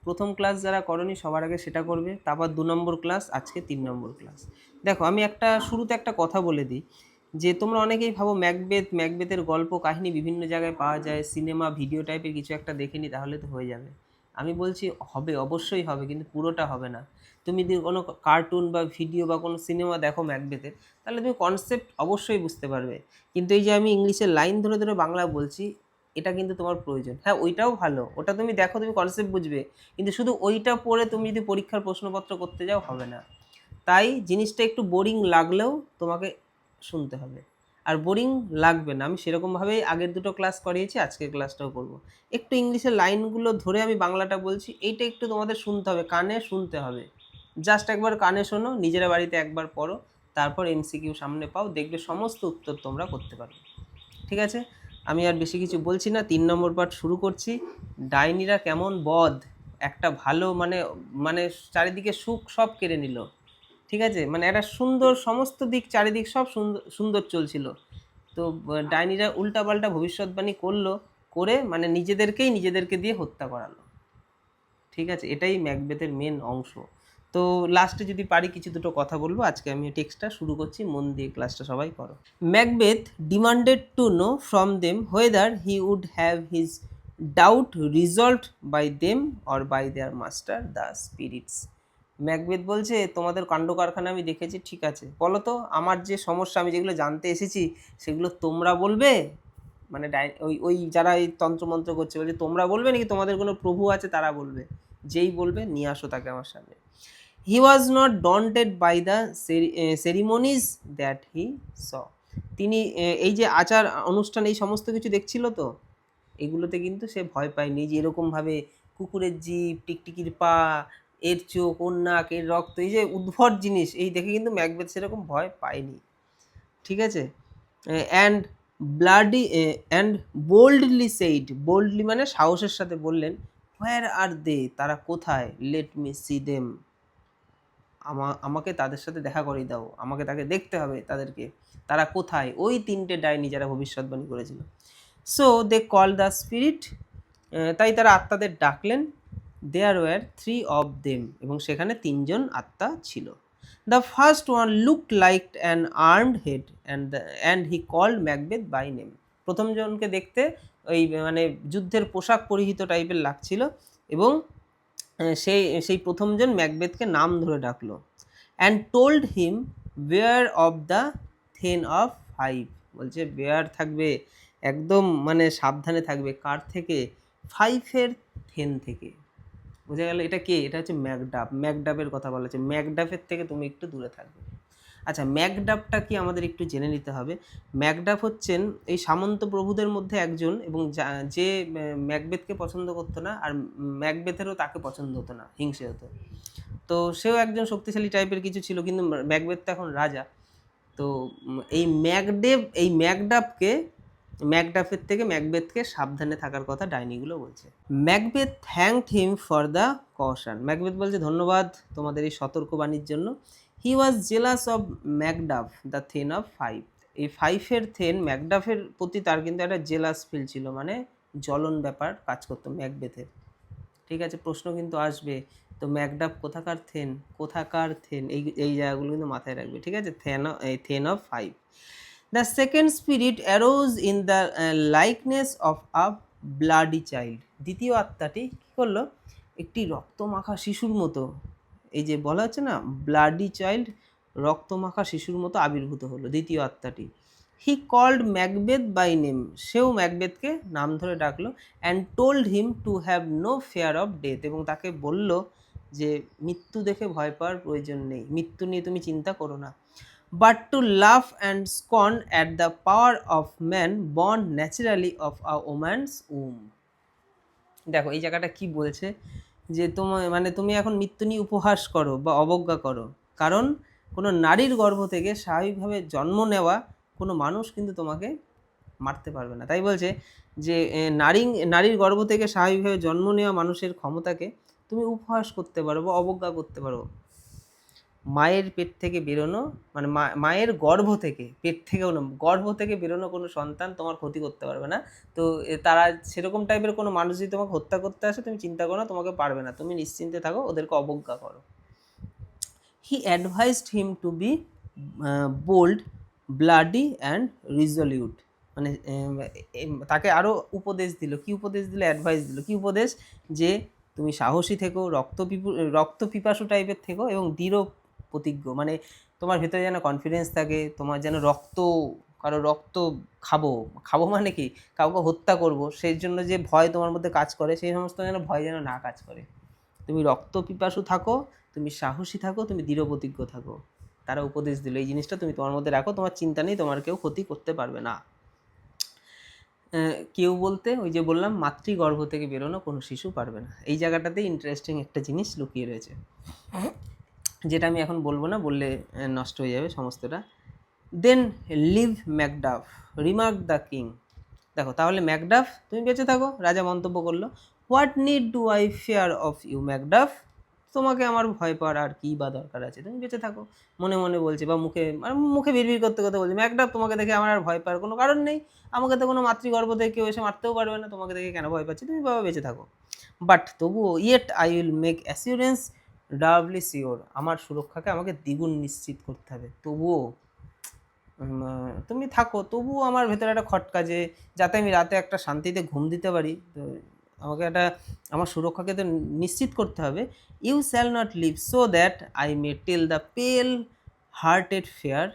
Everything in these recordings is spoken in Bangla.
প্রথম ক্লাস যারা করনি সবার আগে সেটা করবে, তারপর 2 নম্বর ক্লাস, আজকে 3 নম্বর ক্লাস। দেখো আমি শুরুতে একটা কথা বলে দিই, যে তোমরা অনেকেই ভাবো ম্যাকবেথের গল্প কাহিনী বিভিন্ন জায়গায় পাওয়া যায়, সিনেমা ভিডিও টাইপের কিছু একটা দেখে নি তাহলে তো হয়ে যাবে। আমি বলছি হবে, অবশ্যই হবে, কিন্তু পুরোটা হবে না। তুমি যদি কোনো কার্টুন বা ভিডিও বা কোনো সিনেমা দেখো ম্যাকবেথের, তাহলে তুমি কনসেপ্ট অবশ্যই বুঝতে পারবে। কিন্তু এই যে আমি ইংলিশের লাইন ধরে ধরে বাংলা বলছি, এটা কিন্তু তোমার প্রয়োজন। হ্যাঁ, ওইটাও ভালো, ওটা তুমি দেখো, তুমি কনসেপ্ট বুঝবে, কিন্তু শুধু ওইটা পড়ে তুমি যদি পরীক্ষার প্রশ্নপত্র করতে যাও হবে না। তাই জিনিসটা একটু বোরিং লাগলেও তোমাকে শুনতে হবে। আর বোরিং লাগবে না, আমি সেরকমভাবেই আগের দুটো ক্লাস করিয়েছি, আজকের ক্লাসটাও করব। একটু ইংলিশের লাইনগুলো ধরে আমি বাংলাটা বলছি, এইটা একটু তোমাদের শুনতে হবে, কানে শুনতে হবে। জাস্ট একবার কানে শোনো, নিজেরা বাড়িতে একবার পড়ো, তারপর এমসিকিউ সামনে পাও, দেখবে সমস্ত উত্তর তোমরা করতে পারবে। ঠিক আছে, আমি আর বেশি কিছু বলছি না, 3 নম্বর পার্ট শুরু করছি। ডাইনিরা কেমন বদ, একটা ভালো মানে মানে চারিদিকে সুখ সব কেড়ে নিল। ঠিক আছে, মানে একটা সুন্দর সমস্ত দিক, চারিদিক সব সুন্দর সুন্দর চলছিল। তো ডাইনিরা উল্টাপাল্টা ভবিষ্যৎবাণী করলো, করে মানে নিজেদেরকে দিয়ে হত্যা করালো। ঠিক আছে, এটাই ম্যাকবেথের মেন অংশ। তো লাস্টে যদি পারি কিছু দুটো কথা বলবো। আজকে আমি টেক্সটটা শুরু করছি, মন দিয়ে ক্লাসটা সবাই করো। Macbeth demanded to know from them whether he would have his doubt resolved by them or by their master the spirits. Macbeth বলছে, তোমাদের কাণ্ড কারখানা আমি দেখেছি, ঠিক আছে, বলো তো আমার যে সমস্যা, আমি যেগুলো জানতে এসেছি সেগুলো তোমরা বলবে, মানে ওই ওই যারা এই তন্ত্রমন্ত্র করছে বলছে তোমরা বলবে, নাকি তোমাদের কোনো প্রভু আছে তারা বলবে? যেই বলবে নিয়ে আসো তাকে আমার সামনে। He was not daunted by the ceremonies that he saw. তিনি এই যে আচার অনুষ্ঠান এই সমস্ত কিছু দেখছিল, তো এগুলোতে কিন্তু সে ভয় পায়নি, যে এরকমভাবে কুকুরের জিভ, টিকটিকির পা, এর চোখ, ওর নাক, এর রক্ত, এই যে উদ্ভট জিনিস এই দেখে কিন্তু ম্যাকবেথ সেরকম ভয় পায়নি। ঠিক আছে, and bloody and boldly said, boldly মানে সাহসের সাথে বললেন, হোয়ার আর দে, তারা কোথায়, লেট মি সি দেম, আমাকে তাদের সাথে দেখা করিয়ে দাও, আমাকে তাকে দেখতে হবে তাদেরকে, তারা কোথায়, ওই 3টে ডাইনি যারা ভবিষ্যৎবাণী করেছিল। So they call the spirit, তাই তারা আত্মাদের ডাকলেন। দেয়ার ওয়ার 3 of them, এবং সেখানে 3জন আত্মা ছিল। The first one looked like an armed head and he called Macbeth by name. প্রথম জনকে দেখতে ওই মানে যুদ্ধের পোশাক পরিহিত টাইপের লাগছিল, এবং সেই প্রথমজন ম্যাকবেথকে নাম ধরে ডাকলো। And told him beware of the thane of Fife, বলছে বেয়ার থাকবে, একদম মানে সাবধানে থাকবে, কার থেকে, 5-এর থেন থেকে। বোঝা গেল এটা কে, এটা হচ্ছে ম্যাকডাফ, ম্যাকডাফের কথা বলা হচ্ছে, ম্যাকডাফের থেকে তুমি একটু দূরে থাকবে। আচ্ছা, ম্যাকডাফটা কি আমাদের একটু জেনে নিতে হবে। ম্যাকডাফ হচ্ছেন এই সামন্ত প্রভুদের মধ্যে একজন, এবং যে ম্যাকবেথকে পছন্দ করতো না, আর ম্যাকবেথেরও তাকে পছন্দ হতো না, হিংসে হতো। তো সেও একজন শক্তিশালী টাইপের কিছু ছিল, কিন্তু ম্যাকবেথ তো এখন রাজা। তো এই ম্যাকডাফের থেকে ম্যাকবেথকে সাবধানে থাকার কথা ডাইনিগুলো বলছে। Macbeth thanked him for the caution, Macbeth বলছে ধন্যবাদ তোমাদের এই সতর্কবাণীর জন্য। He was jealous of Macduff the thane of five, এই 5-এর থেন ম্যাকডাফের প্রতি তার কিন্তু একটা জেলাস ফিল ছিল, মানে জ্বলন ব্যাপার কাজ করতো ম্যাকবেথের। ঠিক আছে, প্রশ্ন কিন্তু আসবে, তো ম্যাকডাফ কোথাকার থেন, এই জায়গাগুলো কিন্তু মাথায় রাখবে। ঠিক আছে, then of five. The second spirit arose in the likeness of a bloody child, দ্বিতীয় আত্মাটি কী করলো, একটি রক্তমাখা শিশুর মতো, এই যে বলা হচ্ছে না ব্লাডি চাইল্ড, রক্তমাখা শিশুর মতো আবির্ভূত হলো দ্বিতীয় আত্মাটি। He called Macbeth by name, সেও ম্যাকবেথকে নাম ধরে ডাকলো। And told him to have no fear of death, এবং তাকে বলল যে মৃত্যু দেখে ভয় পাওয়ার প্রয়োজন নেই, মৃত্যু নিয়ে তুমি চিন্তা করো না। But to love and scorn at the power of man born naturally of a woman's womb. দেখো এই জায়গাটা কি বলছে, যে তুমি এখন মৃত্যু নিয়ে উপহাস করো বা অবজ্ঞা করো, কারণ কোনো নারীর গর্ভ থেকে স্বাভাবিকভাবে জন্ম নেওয়া কোনো মানুষ কিন্তু তোমাকে মারতে পারবে না। তাই বলছে যে নারীর গর্ভ থেকে স্বাভাবিকভাবে জন্ম নেওয়া মানুষের ক্ষমতাকে তুমি উপহাস করতে পারো বা অবজ্ঞা করতে পারো। মায়ের পেট থেকে বেরোনো, মানে মায়ের গর্ভ থেকে, পেট থেকেও না, গর্ভ থেকে বেরোনো কোনো সন্তান তোমার ক্ষতি করতে পারবে না। তো তারা সেরকম টাইপের কোনো মানুষ যদি তোমাকে হত্যা করতে আসে, তুমি চিন্তা করো না, তোমাকে পারবে না, তুমি নিশ্চিন্তে থাকো, ওদেরকে অবজ্ঞা করো। He advised him to be bold, bloody and resolute. মানে তাকে আরও উপদেশ দিল। কি উপদেশ দিল? অ্যাডভাইস দিল। কি উপদেশ? যে তুমি সাহসী থেকো, রক্ত পিপাসু টাইপের থেকো এবং দৃঢ় প্রতিজ্ঞ, মানে তোমার ভেতরে যেন কনফিডেন্স থাকে, তোমার যেন কারো রক্ত খাবো, খাবো মানে কি, কাউকে হত্যা করব, সেই জন্য যে ভয় তোমার মধ্যে কাজ করে, সেই সমস্ত যেন ভয় যেন না কাজ করে। তুমি রক্ত পিপাসু থাকো, তুমি সাহসী থাকো, তুমি দৃঢ় প্রতিজ্ঞ থাকো। তারা উপদেশ দিল এই জিনিসটা তুমি তোমার মধ্যে রাখো, তোমার চিন্তা নেই, তোমার কেউ ক্ষতি করতে পারবে না। কেউ বলতে ওই যে বললাম, মাতৃগর্ভ থেকে বেরোনো কোনো শিশু পারবে না। এই জায়গাটাতেই ইন্টারেস্টিং একটা জিনিস লুকিয়ে রয়েছে, যেটা আমি এখন বলবো না, বললে নষ্ট হয়ে যাবে সমস্তটা। Then live Macduff remark the king. দেখো, তাহলে ম্যাকডাফ, তুমি বেঁচে থাকো, রাজা মন্তব্য করলো। What need do I fear of you Macduff? তোমাকে আমার ভয় পাওয়ার আর কী বা দরকার আছে, তুমি বেঁচে থাকো। মনে মনে বলছে, বা মুখে বিড়বিড় করতে করতে বলছে, ম্যাকডাফ, তোমাকে দেখে আমার আর ভয় পাওয়ার কোনো কারণ নেই, আমাকে তো কোনো মাতৃগর্ভ থেকে কেউ এসে মারতেও পারবে না, তোমাকে দেখে কেন ভয় পাচ্ছি, তুমি বাবা বেঁচে থাকো। বাট তবুও, yet I will make assurance ডাবলি sure, আমার সুরক্ষাকে আমাকে দ্বিগুণ নিশ্চিত করতে হবে। তবুও তুমি থাকো, তবুও আমার ভেতরে একটা খটকা, যে যাতে আমি রাতে একটা শান্তিতে ঘুম দিতে পারি, তো আমাকে একটা, আমার সুরক্ষাকে তো নিশ্চিত করতে হবে। You shall not live so that I may tell the pale hearted fear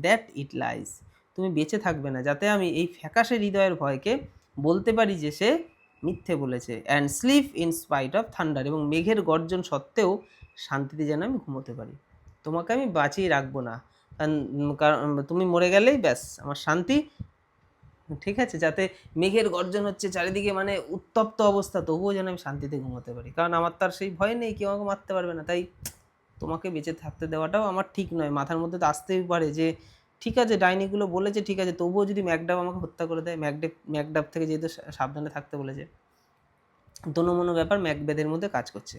that it lies. তুমি বেঁচে থাকবে না যাতে আমি এই ফ্যাকাশে হৃদয়ের ভয়কে বলতে পারি যে সে মিথ্যে বলেছে। And sleep in spite of thunder, এবং মেঘের গর্জন সত্ত্বেও শান্তিতে যেন আমি ঘুমোতে পারি। তোমাকে আমি বাঁচিয়ে রাখবো না, কারণ তুমি মরে গেলেই ব্যাস আমার শান্তি, ঠিক আছে? যাতে মেঘের গর্জন হচ্ছে চারিদিকে, মানে উত্তপ্ত অবস্থা, তবুও যেন আমি শান্তিতে ঘুমোতে পারি, কারণ আমার তার সেই ভয় নেই, কেউ আমাকে মারতে পারবে না। তাই তোমাকে বেঁচে থাকতে দেওয়াটাও আমার ঠিক নয়। মাথার মধ্যে তো আসতেই পারে যে ঠিক আছে, ডাইনিগুলো বলেছে ঠিক আছে, তবুও যদি ম্যাকডাফ আমাকে হত্যা করে দেয়, ম্যাকডাফ থেকে যেহেতু সাবধানে থাকতে বলেছে, দোনোমনো ব্যাপার ম্যাকবেথের মধ্যে কাজ করছে।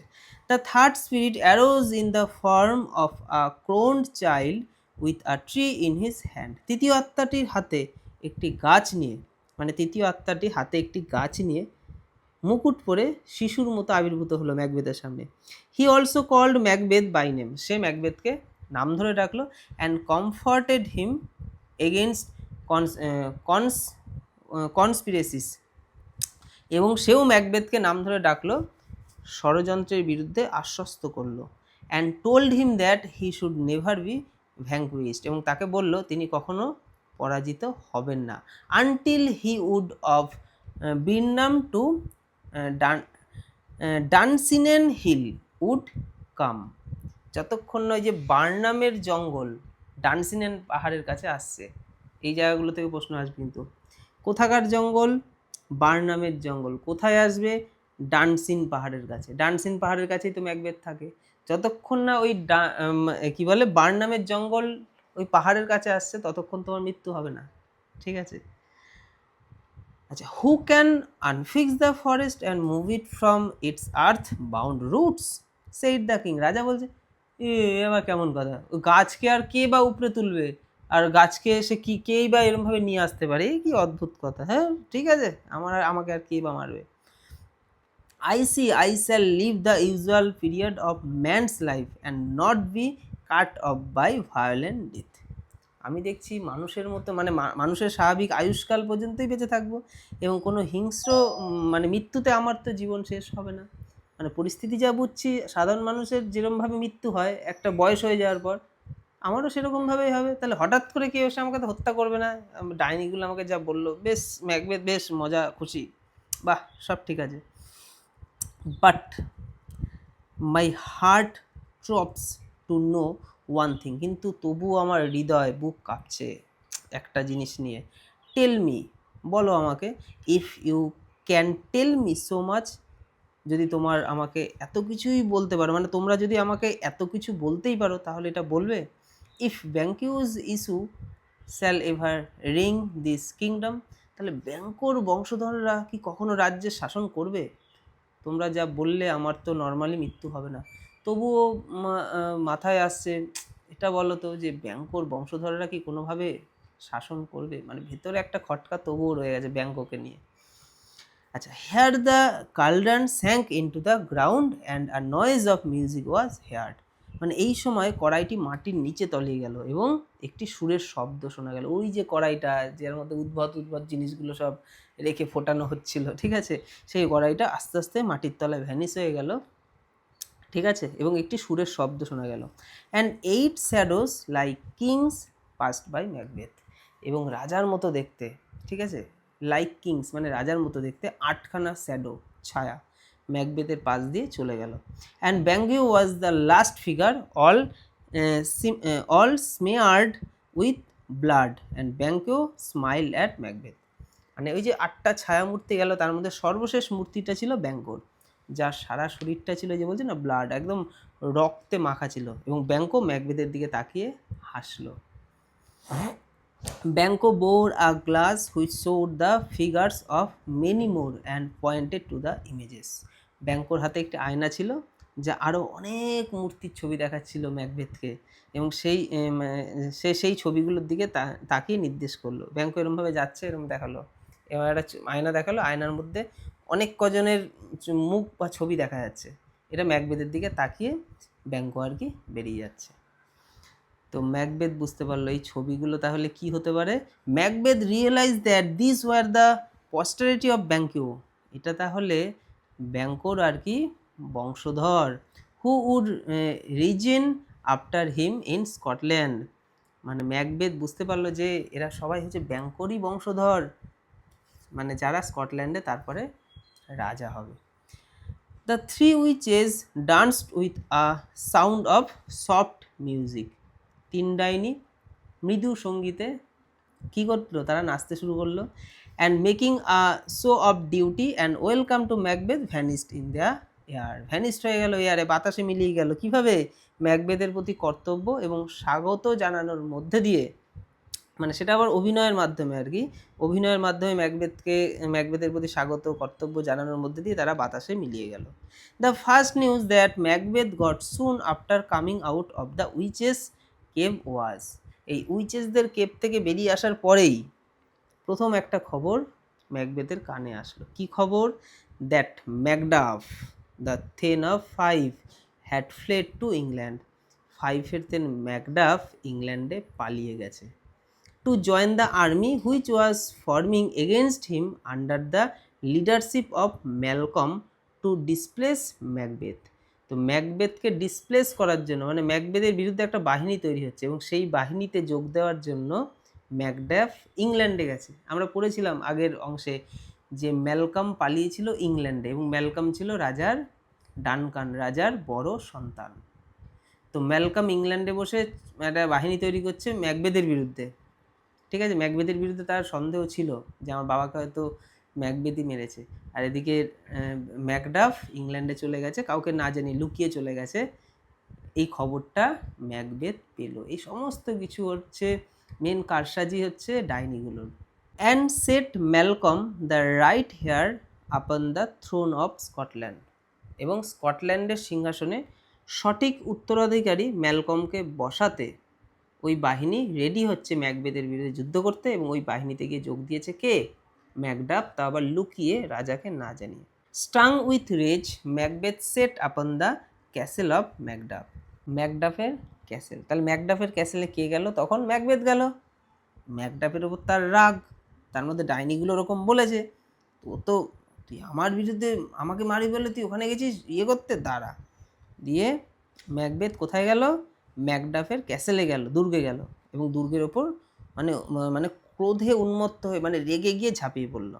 The third spirit arose in the form of a crowned child with a tree in his hand. তৃতীয় আত্মাটির হাতে একটি গাছ নিয়ে, মানে তৃতীয় আত্মাটি হাতে একটি গাছ নিয়ে মুকুট পরে শিশুর মতো আবির্ভূত হলো ম্যাকবেথের সামনে। He also called Macbeth by name, সে ম্যাকবেথকে নাম ধরে ডাকলো। অ্যান্ড কমফর্টেড হিম এগেনস্ট কনস্পিরেসিস, এবং সেও ম্যাকবেথকে নাম ধরে ডাকলো, ষড়যন্ত্রের বিরুদ্ধে আশ্বস্ত করলো। And told him that he should never be vanquished, এবং তাকে বলল তিনি কখনো পরাজিত হবেন না। Until he wood of Birnam to Dunsinane hill would come, যতক্ষণ নয় যে বার্নামের জঙ্গল ডানসিনেন পাহাড়ের কাছে আসছে। এই জায়গাগুলো থেকে প্রশ্ন আসবে কিন্তু, কোথাকার জঙ্গল? বার্নামের জঙ্গল। কোথায় আসবে? ডানসিন পাহাড়ের কাছে। ডানসিন পাহাড়ের কাছেই তো ম্যাকবেথ থাকে। যতক্ষণ না ওই কি বলে, বার্নামের জঙ্গল ওই পাহাড়ের কাছে আসছে, ততক্ষণ তোমার মৃত্যু হবে না, ঠিক আছে? আচ্ছা, who can unfix the forest and move it from its earth bound roots, said the king. রাজা বলছে, এবার কেমন কথা, গাছকে আর কে বা উপরে তুলবে, আর গাছকে এসে কেই বা এরমভাবে নিয়ে আসতে পারে, কি অদ্ভুত কথা। হ্যাঁ ঠিক আছে, আমাকে আর কে বা মারবে। I shall live the usual period of man's life and not be cut off by violent death. আমি দেখছি মানুষের মতো, মানে মানুষের স্বাভাবিক আয়ুষ্কাল পর্যন্তই বেঁচে থাকবো, এবং কোনো হিংস্র মানে মৃত্যুতে আমার তো জীবন শেষ হবে না। মানে পরিস্থিতি যা বুঝছি, সাধারণ মানুষের যেরকমভাবে মৃত্যু হয় একটা বয়স হয়ে যাওয়ার পর, আমারও সেরকমভাবেই হবে। তাহলে হঠাৎ করে কেউ এসে আমাকে তো হত্যা করবে না। ডাইনিগুলো আমাকে যা বললো, বেশ ম্যাকবেথ বেশ মজা খুশি, বাহ সব ঠিক আছে। But my heart throbs to know one thing, কিন্তু তবুও আমার হৃদয় বুক কাঁপছে একটা জিনিস নিয়ে। টেল মি, বলো আমাকে, if you can tell me so much, যদি তোমার আমাকে এত কিছুই বলতে পারো, মানে তোমরা যদি আমাকে এত কিছু বলতেই পারো, তাহলে এটা বলবে। If Banquo's issue shall ever reign this kingdom, তাহলে ব্যাঙ্কর বংশধররা কি কখনো রাজ্যের শাসন করবে? তোমরা যা বললে, আমার তো নর্মালি মৃত্যু হবে না, তবুও মাথায় আসছে, এটা বলো তো যে ব্যাঙ্কোর বংশধররা কি কোনোভাবে শাসন করবে, মানে ভেতরে একটা খটকা তবুও রয়ে গেছে ব্যাঙ্কোকে নিয়ে। আচ্ছা, here the cauldron sank into the ground and a noise of music was heard. মানে এই সময় কড়াইটি মাটির নিচে তলিয়ে গেল এবং একটি সুরের শব্দ শোনা গেল। ওই যে কড়াইটা, যার মধ্যে উদ্ভট উদ্ভট জিনিসগুলো সব রেখে ফোটানো হচ্ছিল, ঠিক আছে, সেই কড়াইটা আস্তে আস্তে মাটির তলায় ভ্যানিশ হয়ে গেল, ঠিক আছে, এবং একটি সুরের শব্দ শোনা গেল। And 8 shadows like kings passed by Macbeth. এবং রাজার মতো দেখতে, ঠিক আছে, লাইক কিংস মানে রাজার মতো দেখতে, 8খানা শ্যাডো, ছায়া, ম্যাকবেথের পাশ দিয়ে চলে গেল। And Banquo was the last figure, all smeared with blood, and Banquo smile at Macbeth. মানে ওই যে 8টা ছায়া মূর্তি গেল, তার মধ্যে সর্বশেষ মূর্তিটা ছিল ব্যাঙ্গোর, যার সারা শরীরটা ছিল যে বলছে না ব্লাড, একদম রক্তে মাখা ছিল, এবং ব্যাঙ্কো ম্যাকবেথের দিকে তাকিয়ে হাসলো। Banquo bore a glass which showed the figures of many more and pointed to the images. ব্যাঙ্কোর হাতে একটি আয়না ছিল যা আরও অনেক মূর্তির ছবি দেখাচ্ছিল ম্যাকবেথকে, এবং সেই ছবিগুলোর দিকে তাকিয়ে নির্দেশ করলো। ব্যাঙ্কো এরমভাবে যাচ্ছে, এরম দেখালো, এবার একটা আয়না দেখালো, আয়নার মধ্যে অনেক কজনের মুখ বা ছবি দেখা যাচ্ছে, এটা ম্যাকবেথের দিকে তাকিয়ে ব্যাঙ্কো আর কি বেরিয়ে যাচ্ছে। তো ম্যাকবেথ বুঝতে পারলো এই ছবিগুলো তাহলে কি হতে পারে। Macbeth realise that this were the posterity of Banquo, এটা তাহলে ব্যাঙ্কোর আর কি বংশধর, who would reign after him in Scotland. মানে ম্যাকবেথ বুঝতে পারলো যে এরা সবাই হচ্ছে ব্যাঙ্কোরই বংশধর, মানে যারা স্কটল্যান্ডে তারপরে রাজা হবে। The three witches danced with a sound of soft music. 3 ডাইনি মৃদু সঙ্গীতে কী করলো, তারা নাচতে শুরু করলো। And making a show of duty and welcome to Macbeth vanished in the air. Vanished হয়ে গেল এয়ারে, বাতাসে মিলিয়ে গেল। কিভাবে? ম্যাকবেথের প্রতি কর্তব্য এবং স্বাগত জানানোর মধ্যে দিয়ে, মানে সেটা আবার অভিনয়ের মাধ্যমে আর কি, অভিনয়ের মাধ্যমে ম্যাকবেথের প্রতি স্বাগত কর্তব্য জানানোর মধ্যে দিয়ে তারা বাতাসে মিলিয়ে গেল। The first news that Macbeth got soon after coming out of the witches cave was. এই উইচেসদের কেভ থেকে বেরিয়ে আসার পরেই প্রথম একটা খবর ম্যাকবেথের কানে আসলো। কি খবর? That Macduff the thane of 5 had fled to England. 5-এর থেন ম্যাকডাফ ইংল্যান্ডে পালিয়ে গেছে। to join the army which was forming against him under the leadership of Malcolm to displace Macbeth। তো ম্যাকবেথকে ডিসপ্লেস করার জন্য, মানে ম্যাকবেথের বিরুদ্ধে একটা বাহিনী তৈরি হচ্ছে, এবং সেই বাহিনীতে যোগ দেওয়ার জন্য ম্যাকডাফ ইংল্যান্ডে গেছে। আমরা পড়েছিলাম আগের অংশে যে ম্যালকম পালিয়েছিল ইংল্যান্ডে, এবং ম্যালকম ছিল রাজার ডানকান, রাজার বড় সন্তান। তো ম্যালকম ইংল্যান্ডে বসে একটা বাহিনী তৈরি করছে ম্যাকবেথের বিরুদ্ধে, ঠিক আছে। ম্যাকবেথের বিরুদ্ধে তার সন্দেহ ছিল যে আমার বাবাকে হয়তো ম্যাকবেথই মেরেছে। আর এদিকে ম্যাকডাফ ইংল্যান্ডে চলে গেছে, কাউকে না জানি লুকিয়ে চলে গেছে। এই খবরটা ম্যাকবেথ পেল। এই সমস্ত কিছু হচ্ছে মেন কারসাজি হচ্ছে ডাইনিগুলোর। And set Malcolm the right heir upon the throne of Scotland. এবং স্কটল্যান্ডের সিংহাসনে সঠিক উত্তরাধিকারী ম্যালকমকে বসাতে ওই বাহিনী রেডি হচ্ছে ম্যাকবেথের বিরুদ্ধে যুদ্ধ করতে, এবং ওই বাহিনীতে গিয়ে যোগ দিয়েছে কে? ম্যাকডাফ, তা আবার লুকিয়ে, রাজাকে না জানিয়ে। Strong with rage Macbeth set upon the castle of Macduff. ম্যাকডাফের ক্যাসেল, তাহলে ম্যাকডাফের ক্যাসেলে কে গেল? তখন ম্যাকবেথ গেল। ম্যাকডাফের ওপর তার রাগ, তার মধ্যে ডাইনিগুলো ওরকম বলেছে, তো তুই আমার বিরুদ্ধে আমাকে মারি বলে তুই ওখানে গেছিস ইয়ে করতে, দাঁড়া। দিয়ে ম্যাকবেথ কোথায় গেল? ম্যাকডাফের ক্যাসেলে গেল, দুর্গে গেল, এবং দুর্গের ওপর মানে ক্রোধে উন্মত্ত হয়ে, মানে রেগে গিয়ে ঝাঁপিয়ে পড়ল।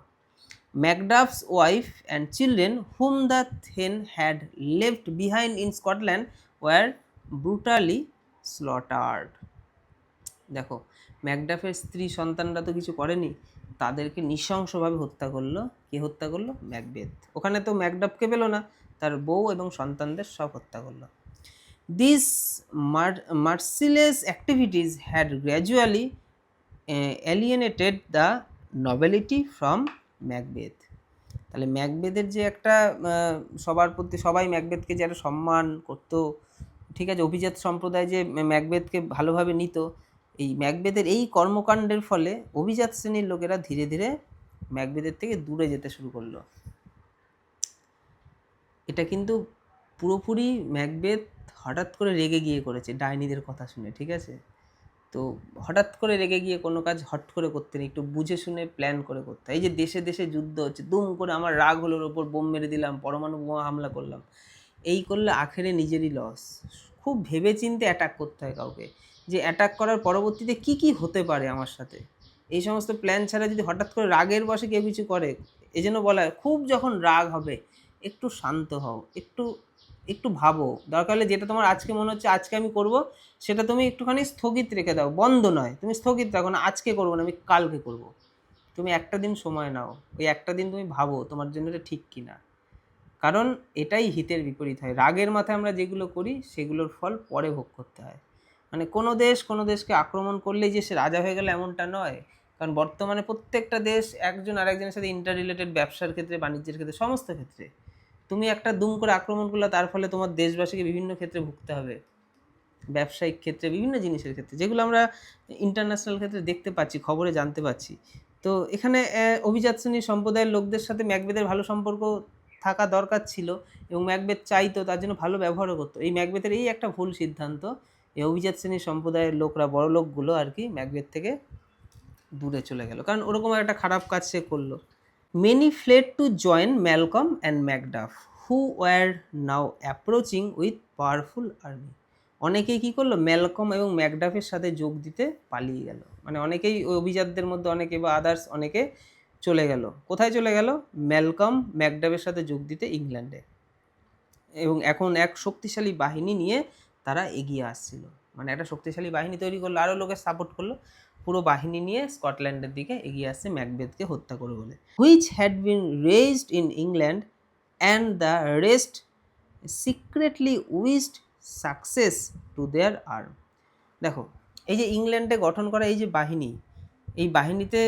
Macduff's wife and children whom the then had left behind in Scotland were brutally slaughtered. দেখো, ম্যাকডাফের স্ত্রী সন্তানরা তো কিছু করেনি, তাদেরকে নৃশংসভাবে হত্যা করলো। কে হত্যা করলো? ম্যাকবেথ। ওখানে তো ম্যাকডাফকে পেল না, তার বউ এবং সন্তানদের সব হত্যা করলো। These merciless activities had gradually alienated the nobility from Macbeth। তাহলে ম্যাকবেথের যে একটা সবার প্রতি সবাই ম্যাকবেথকে যে একটা সম্মান করতো, ঠিক আছে, অভিজাত সম্প্রদায় যে ম্যাকবেথকে ভালোভাবে নিত, এই ম্যাকবেথের এই কর্মকাণ্ডের ফলে অভিজাত শ্রেণীর লোকেরা ধীরে ধীরে ম্যাকবেথের থেকে দূরে যেতে শুরু করলো। এটা কিন্তু পুরোপুরি ম্যাকবেথ হঠাৎ করে রেগে গিয়ে করেছে ডাইনিদের কথা শুনে, ঠিক আছে। তো হঠাৎ করে রেগে গিয়ে কোনো কাজ হট করে করতে নেই, একটু বুঝে শুনে প্ল্যান করে করতে। এই যে দেশে দেশে যুদ্ধ হচ্ছে, দুম করে আমার রাগ হলো, ওর ওপর বোম মেরে দিলাম, পরমাণু বোমা হামলা করলাম, এই করলে আখেরে নিজেরই লস। খুব ভেবে চিন্তে অ্যাটাক করতে হয় কাউকে, যে অ্যাটাক করার পরবর্তীতে কি কি হতে পারে আমার সাথে। এই সমস্ত প্ল্যান ছাড়া যদি হঠাৎ করে রাগের বশে কেউ কিছু করে, এই জন্য বলা হয় খুব যখন রাগ হবে একটু শান্ত হও, একটু একটু ভাবো, দরকার হলে যেটা তোমার আজকে মনে হচ্ছে আজকে আমি করব, সেটা তুমি একটুখানি স্থগিত রেখে দাও, বন্ধ নয়, তুমি স্থগিত রাখো না, আজকে করবো না, আমি কালকে করব। তুমি একটা দিন সময় নাও, ওই একটা দিন তুমি ভাবো তোমার জন্য এটা ঠিক কিনা। কারণ এটাই হিতের বিপরীত হয়, রাগের মাথায় আমরা যেগুলো করি সেগুলোর ফল পরে ভোগ করতে হয়। মানে কোনো দেশকে আক্রমণ করলেই যে সে রাজা হয়ে গেলে এমনটা নয়। কারণ বর্তমানে প্রত্যেকটা দেশ একজন আরেকজনের সাথে ইন্টার রিলেটেড, ব্যবসার ক্ষেত্রে, বাণিজ্যের ক্ষেত্রে, সমস্ত ক্ষেত্রে। তুমি একটা দুম করে আক্রমণ করলে তার ফলে তোমার দেশবাসীকে বিভিন্ন ক্ষেত্রে ভুগতে হবে, ব্যবসায়িক ক্ষেত্রে, বিভিন্ন জিনিসের ক্ষেত্রে, যেগুলো আমরা ইন্টারন্যাশনাল ক্ষেত্রে দেখতে পাচ্ছি, খবরে জানতে পাচ্ছি। তো এখানে অভিজাত শ্রেণীর সম্প্রদায়ের লোকদের সাথে ম্যাকবেথের ভালো সম্পর্ক থাকা দরকার ছিল, এবং ম্যাকবেথ চাইতো, তার জন্য ভালো ব্যবহারও করতো। এই ম্যাকবেথের এই একটা ভুল সিদ্ধান্ত, এই অভিজাত শ্রেণীর সম্প্রদায়ের লোকরা, বড় লোকগুলো আর কি, ম্যাকবেথ থেকে দূরে চলে গেল, কারণ ওরকম একটা খারাপ কাজ সে করলো। Many fled to join Malcolm and Macduff, who were now approaching with powerful army. অনেকেই কী করলো, ম্যালকম এবং ম্যাকডাফের সাথে যোগ দিতে পালিয়ে গেল। মানে অনেকেই, ওই অভিজাতদের মধ্যে অনেকে বা আদার্স অনেকে চলে গেল। কোথায় চলে গেল? ম্যালকম ম্যাকডাফের সাথে যোগ দিতে ইংল্যান্ডে। এবং এখন এক শক্তিশালী বাহিনী নিয়ে তারা এগিয়ে আসছিল। মানে একটা শক্তিশালী বাহিনী তৈরি করলো, আরও লোকের সাপোর্ট করলো, পুরো বাহিনী নিয়ে স্কটল্যান্ডের দিকে এগিয়ে আসছে ম্যাকবেথকে হত্যা করে বলে। Which had been raised in England and the rest secretly wished success to their arm. দেখো, এই যে ইংল্যান্ডে গঠন করা এই যে বাহিনী, এই বাহিনীতে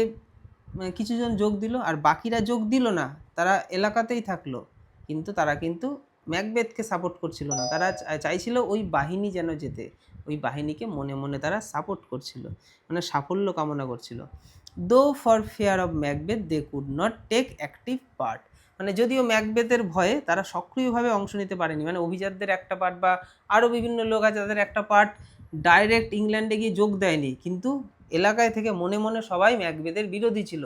কিছুজন যোগ দিল, আর বাকিরা যোগ দিল না, তারা এলাকাতেই থাকলো, কিন্তু তারা কিন্তু ম্যাকবেথকে সাপোর্ট করছিল না। তারা চাইছিল ওই বাহিনী যেন যেতে, ওই বাহিনীকে মনে মনে তারা সাপোর্ট করছিল, মানে সাফল্য কামনা করছিল। Though for fear of Macbeth they could not take active part. মানে যদিও ম্যাকবেথের ভয়ে তারা সক্রিয়ভাবে অংশ নিতে পারেনি, মানে অভিজাতদের একটা পার্ট বা আরও বিভিন্ন লোক আছে তাদের একটা পার্ট ডাইরেক্ট ইংল্যান্ডে গিয়ে যোগ দেয়নি, কিন্তু এলাকায় থেকে মনে মনে সবাই ম্যাকবেথের বিরোধী ছিল।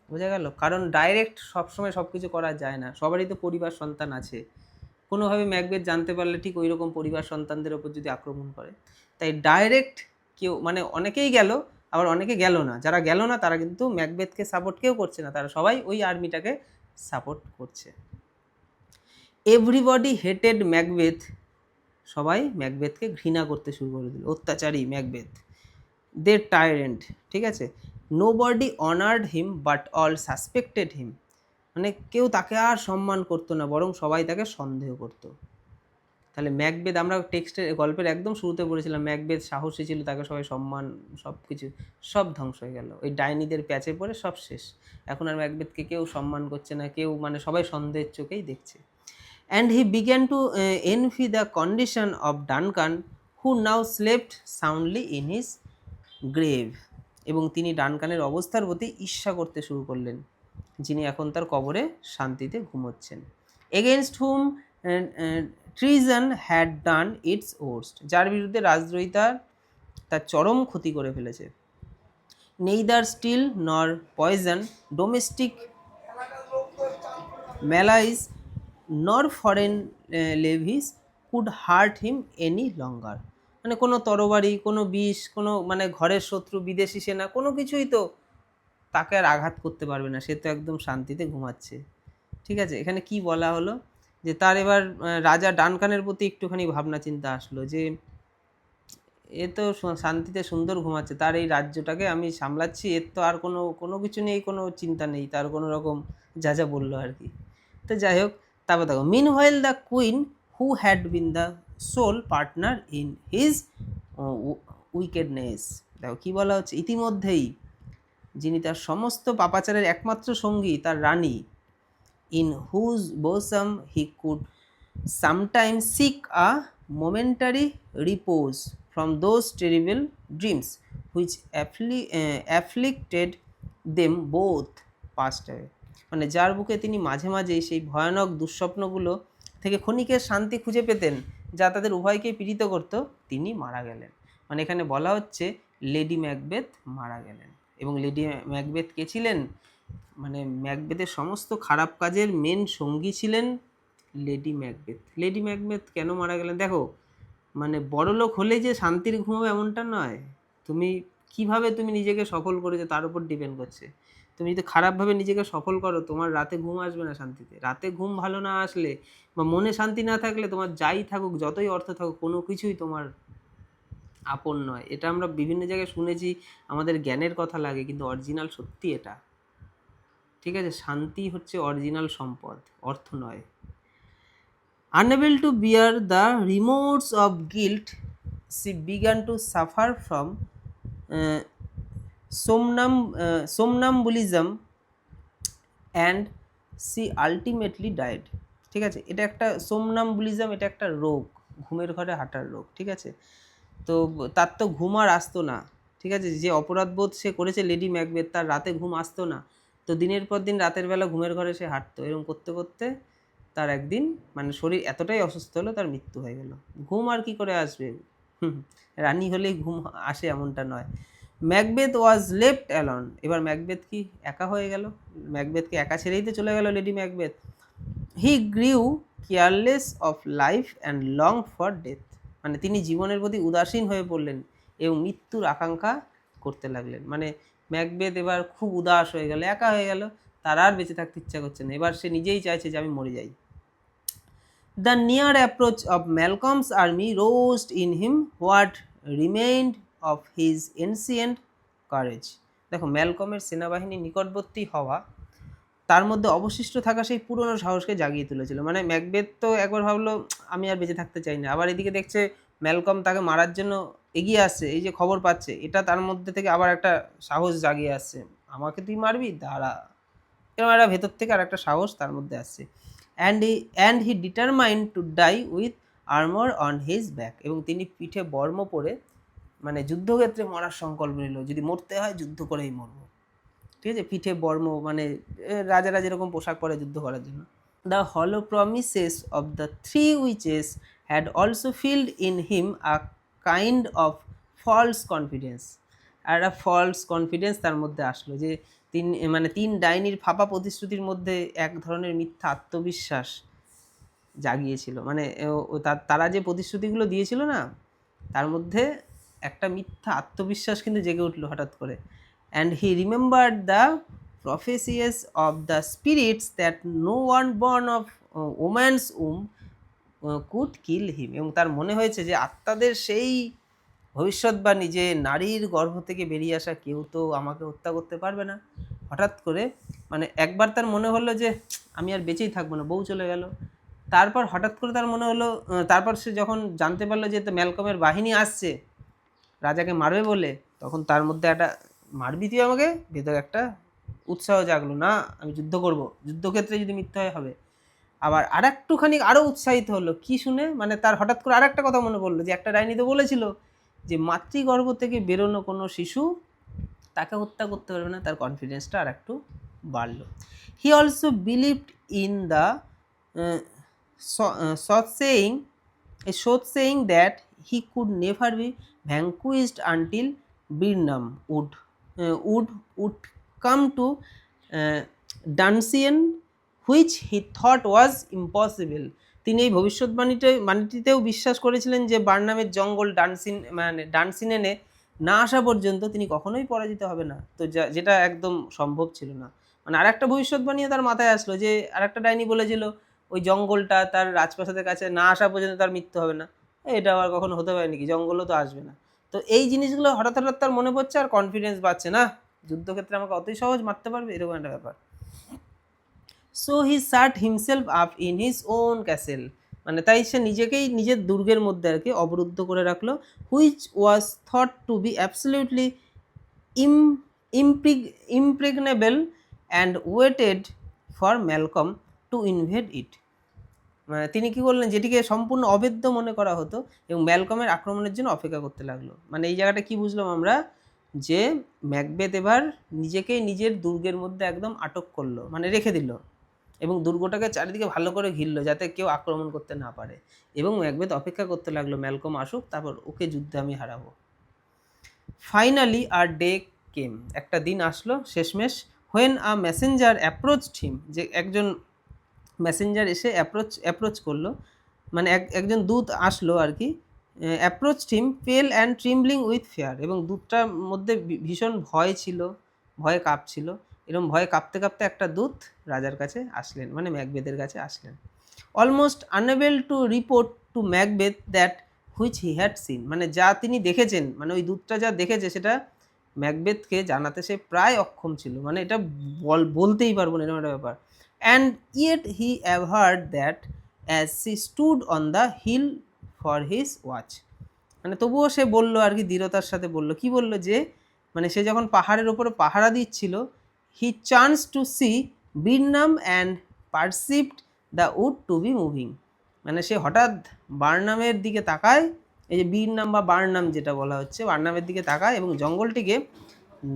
বোঝা গেল? কারণ ডাইরেক্ট সবসময় সব কিছু করা যায় না, সবারই তো পরিবার সন্তান আছে। কোনোভাবে ম্যাকবেথ জানতে পারলে ঠিক ওই রকম পরিবার সন্তানদের ওপর যদি আক্রমণ করে, তাই ডাইরেক্ট কেউ, মানে অনেকেই গেল, আবার অনেকে গেল না। যারা গেল না তারা কিন্তু ম্যাকবেথকে সাপোর্ট কেউ করছে না, তারা সবাই ওই আর্মিটাকে সাপোর্ট করছে। এভরিবডি হেটেড ম্যাকবেথ, সবাই ম্যাকবেথকে ঘৃণা করতে শুরু করে দিল, অত্যাচারী ম্যাকবেথ, দে টাইরেন্ট, ঠিক আছে। Nobody honoured him but all suspected him, মানে কেউ তাকে আর সম্মান করতো না, বরং সবাই তাকে সন্দেহ করতো। তাহলে ম্যাকবেথ, আমরা টেক্সটের গল্পের একদম শুরুতে পড়েছিলাম, ম্যাকবেথ সাহসী ছিল, তাকে সবাই সম্মান, সব কিছু সব ধ্বংস হয়ে গেল ওই ডাইনিদের প্যাচে পড়ে, সব শেষ। এখন আর ম্যাকবেথকে কেউ সম্মান করছে না, কেউ, মানে সবাই সন্দেহের চোখেই দেখছে। And he began to envy the condition of Duncan, who now slept soundly in his grave. এবং তিনি ডানকানের অবস্থার প্রতি ঈর্ষা করতে শুরু করলেন, যিনি এখন তার কবরে শান্তিতে ঘুমোচ্ছেন। Against whom treason had done its worst, যার বিরুদ্ধে রাজদ্রোহিতার তার চরম ক্ষতি করে ফেলেছে। Neither steel nor poison, domestic malice nor foreign levies could hurt him any longer. মানে কোনো তরবারি, কোনো বিষ, কোনো মানে ঘরের শত্রু, বিদেশি সেনা, কোনো কিছুই তো তাকে আর আঘাত করতে পারবে না, সে তো একদম শান্তিতে ঘুমাচ্ছে। ঠিক আছে, এখানে কি বলা হলো, যে তার এবার রাজা ডানকানের প্রতি একটুখানি ভাবনা চিন্তা আসলো, যে এ তো শান্তিতে সুন্দর ঘুমাচ্ছে, তার এই রাজ্যটাকে আমি সামলাচ্ছি, এর তো আর কোনো কিছু নেই, কোনো চিন্তা নেই, তার কোনো রকম যা যা বললো আর কি। তো যাই হোক, তারপর দেখো, meanwhile the queen who had been the sole partner in his wickedness. দেখো কী বলা হচ্ছে, ইতিমধ্যেই যিনি তার সমস্ত পাপাচারের একমাত্র সঙ্গী, তার রানী, in whose bosom he could sometimes seek a momentary repose from those terrible dreams which afflicted them both passed away. মানে যার বুকে তিনি মাঝে মাঝে সেই ভয়ানক দুঃস্বপ্নগুলো থেকে ক্ষণিকের শান্তি খুঁজে পেতেন যা তাদের উভয়কে পীড়িত করত, তিনি মারা গেলেন। মানে এখানে বলা হচ্ছে লেডি ম্যাকবেথ মারা গেলেন। এবং লেডি ম্যাকবেথ কে ছিলেন? মানে ম্যাকবেথের সমস্ত খারাপ কাজের মেন সঙ্গী ছিলেন লেডি ম্যাকবেথ। লেডি ম্যাকবেথ কেন মারা গেলেন? দেখো, মানে বড়লোক হলে যে শান্তির ঘুম হবে এমনটা নয়। তুমি কিভাবে তুমি নিজেকে সফল করেছো তার উপর ডিপেন্ড করছে। তুমি যদি খারাপভাবে নিজেকে সফল করো, তোমার রাতে ঘুম আসবে না শান্তিতে। রাতে ঘুম ভালো না আসলে বা মনে শান্তি না থাকলে তোমার যাই থাকুক, যতই অর্থ থাকুক, কোনো কিছুই তোমার আপন নয়। এটা আমরা বিভিন্ন জায়গায় শুনেছি, আমাদের জ্ঞানের কথা লাগে, কিন্তু অরিজিনাল সত্যি এটা। ঠিক আছে, শান্তি হচ্ছে অরিজিনাল সম্পদ, অর্থ নয়। Unable to bear the remorse of guilt, she began to suffer from uh, somnambulism and she ultimately died. ঠিক আছে, এটা একটা সোমনাম্বুলিজম, এটা একটা রোগ, ঘুমের ঘরে হাঁটার রোগ। ঠিক আছে, তো তার তো ঘুম আর আসতো না। ঠিক আছে, যে অপরাধবোধ সে করেছে লেডি ম্যাকবেথ, তার রাতে ঘুম আসতো না। তো দিনের পর দিন রাতের বেলা ঘুমের ঘরে সে হাঁটতো। এরকম করতে করতে তার একদিন মানে শরীর এতটাই অসুস্থ হলো, তার মৃত্যু হয়ে গেল। ঘুম আর কি করে আসবে? রানী হলেই ঘুম আসে এমনটা নয়। Macbeth was left alone. এবার ম্যাকবেথ কি একা হয়ে গেল? ম্যাকবেথকে একা ছেড়েই তো চলে গেল lady Macbeth. He গ্রিউ careless of life and long for death. মানে তিনি জীবনের প্রতি উদাসীন হয়ে পড়লেন এবং মৃত্যুর আকাঙ্ক্ষা করতে লাগলেন। মানে ম্যাকবেথ এবার খুব উদাস হয়ে গেল, একা হয়ে গেল, তার আর বেঁচে থাকতে ইচ্ছা করছে না। এবার সে নিজেই চাইছে যে আমি মরে যাই। The near approach of Malcolm's army roused in him what remained of his ancient courage. দেখো, ম্যালকমের সেনাবাহিনীর নিকটবর্তী হওয়া তার মধ্যে অবশিষ্ট থাকা সেই পুরনো সাহসকে জাগিয়ে তুলেছিল। মানে ম্যাকবেথ তো একবার ভাবলো আমি আর বেঁচে থাকতে চাই না, আবার এদিকে দেখছে ম্যালকম তাকে মারার জন্য এগিয়ে আসছে, এই যে খবর পাচ্ছে, এটা তার মধ্যে থেকে আবার একটা সাহস জাগিয়ে আসছে, আমাকে তুই মারবি, দাঁড়া। এরকম একটা ভেতর থেকে আর একটা সাহস তার মধ্যে আসছে। And he determined to die with armour on his back. এবং তিনি পিঠে বর্ম পরে মানে যুদ্ধক্ষেত্রে মরার সংকল্প নিল, যদি মরতে হয় যুদ্ধ করেই মরবো। ঠিক আছে, পিঠে বর্ম মানে রাজারা যেরকম পোশাক পরে যুদ্ধ করার জন্য। The hollow promises of the three witches had also filled in him a kind of false confidence. আর একটা ফলস কনফিডেন্স তার মধ্যে আসলো, যে তিন ডাইনির ফাঁপা প্রতিশ্রুতির মধ্যে এক ধরনের মিথ্যা আত্মবিশ্বাস জাগিয়েছিল। মানে তারা যে প্রতিশ্রুতিগুলো দিয়েছিল না, তার মধ্যে একটা মিথ্যা আত্মবিশ্বাস কিন্তু জেগে উঠলো হঠাৎ করে। And he remembered the prophecies of the spirits that no one born of woman's could kill him. এবং তার মনে হয়েছে যে আত্মাদের সেই ভবিষ্যৎবাণী, যে নারীর গর্ভ থেকে বেরিয়ে আসা কেউ তো আমাকে হত্যা করতে পারবে না। হঠাৎ করে মানে একবার তার মনে হলো যে আমি আর বেঁচেই থাকবো না, বউ চলে গেল। তারপর হঠাৎ করে তার মনে হলো, তারপর সে যখন জানতে পারলো যে ম্যালকমের বাহিনী আসছে রাজাকে মারবে বলে, তখন তার মধ্যে একটা মারবি তুই আমাকে, ভেতরে একটা উৎসাহ জাগলো, না আমি যুদ্ধ করব, যুদ্ধক্ষেত্রে যদি মিথ্যা হবে। আবার আর একটুখানি আরও উৎসাহিত হলো কি শুনে, মানে তার হঠাৎ করে আর একটা কথা মনে পড়লো, যে একটা ডাইনি তো বলেছিল যে মাতৃগর্ভ থেকে বেরোনো কোনো শিশু তাকে হত্যা করতে পারবে না। তার কনফিডেন্সটা আর একটু বাড়লো। He also believed in the saying that he could never be vanquished until Birnam would come to Dunsinane, which he thought was impossible. তিনি এই ভবিষ্যৎবাণীটিতেও বিশ্বাস করেছিলেন যে বার্নামের জঙ্গল ডানসিনেনে না আসা পর্যন্ত তিনি কখনোই পরাজিত হবে না। তো যেটা একদম সম্ভব ছিল না। মানে আর একটা ভবিষ্যৎবাণীও তার মাথায় আসলো, যে আর একটা ডাইনি বলেছিল ওই জঙ্গলটা তার রাজপ্রাসাদের কাছে না আসা পর্যন্ত তার মৃত্যু হবে না। এটা আবার কখনো হতে পারে নাকি, জঙ্গলও তো আসবে না। তো এই জিনিসগুলো হঠাৎ হঠাৎ তার মনে পড়ছে, আর কনফিডেন্স বাড়ছে, না যুদ্ধক্ষেত্রে আমাকে অতই সহজ মারতে পারবে, এরকম একটা ব্যাপার। So he shut himself up in his own castle. মানে তাই সে নিজেকেই নিজের দুর্গের মধ্যে আর কি অবরুদ্ধ করে রাখলো, which was thought to be absolutely impregnable, and waited for Malcolm to invade it. মানে তিনি কি করলেন, যেটিকে সম্পূর্ণ অভেদ্য মনে করা হতো এবং ম্যালকমের আক্রমণের জন্য অপেক্ষা করতে লাগলো। মানে এই জায়গাটা কি বুঝলাম আমরা, যে ম্যাকবেথ এবার নিজেকেই নিজের দুর্গের মধ্যে একদম আটক করলো, মানে রেখে দিল এবং দুর্গটাকে চারিদিকে ভালো করে ঘিরল যাতে কেউ আক্রমণ করতে না পারে। এবং ম্যাকবেথ অপেক্ষা করতে লাগলো ম্যালকম আসুক, তারপর ওকে যুদ্ধে আমি হারাবো। ফাইনালি আর ডে কেম, একটা দিন আসলো শেষমেশ, হোয়েন আ মেসেঞ্জার অ্যাপ্রোচড হিম, যে একজন মেসেঞ্জার এসে অ্যাপ্রোচ করলো, মানে একজন দূত আসলো আর কি, অ্যাপ্রোচড হিম পেল অ্যান্ড ট্রিমব্লিং উইথ ফেয়ার, এবং দূতটার মধ্যে ভীষণ ভয় ছিল, ভয়ে কাঁপছিল, এরকম ভয়ে কাঁপতে কাঁপতে একটা দূত রাজার কাছে আসলেন, মানে ম্যাকবেথের কাছে আসলেন। Almost unable to report to Macbeth that which he had seen, মানে যা তিনি দেখেছেন, মানে ওই দূতটা যা দেখেছে সেটা ম্যাকবেথকে জানাতে সে প্রায় অক্ষম ছিল, মানে এটা বলতেই পারবো না, এরকম একটা ব্যাপার। And yet he averred that as she stood on the hill for his watch, মানে তবুও সে বলল আর কি, দৃঢ়তার সাথে বলল, কি বলল, যে মানে সে যখন পাহাড়ের ওপরে পাহারা দিচ্ছিল, he chance to see Birnam and perceived the wood to be moving, মানে সে হঠাৎ বার্নামের দিকে তাকায়, এই যে বীরনাম বা বার্নাম যেটা বলা হচ্ছে, বার্নামের দিকে তাকায় এবং জঙ্গলটিকে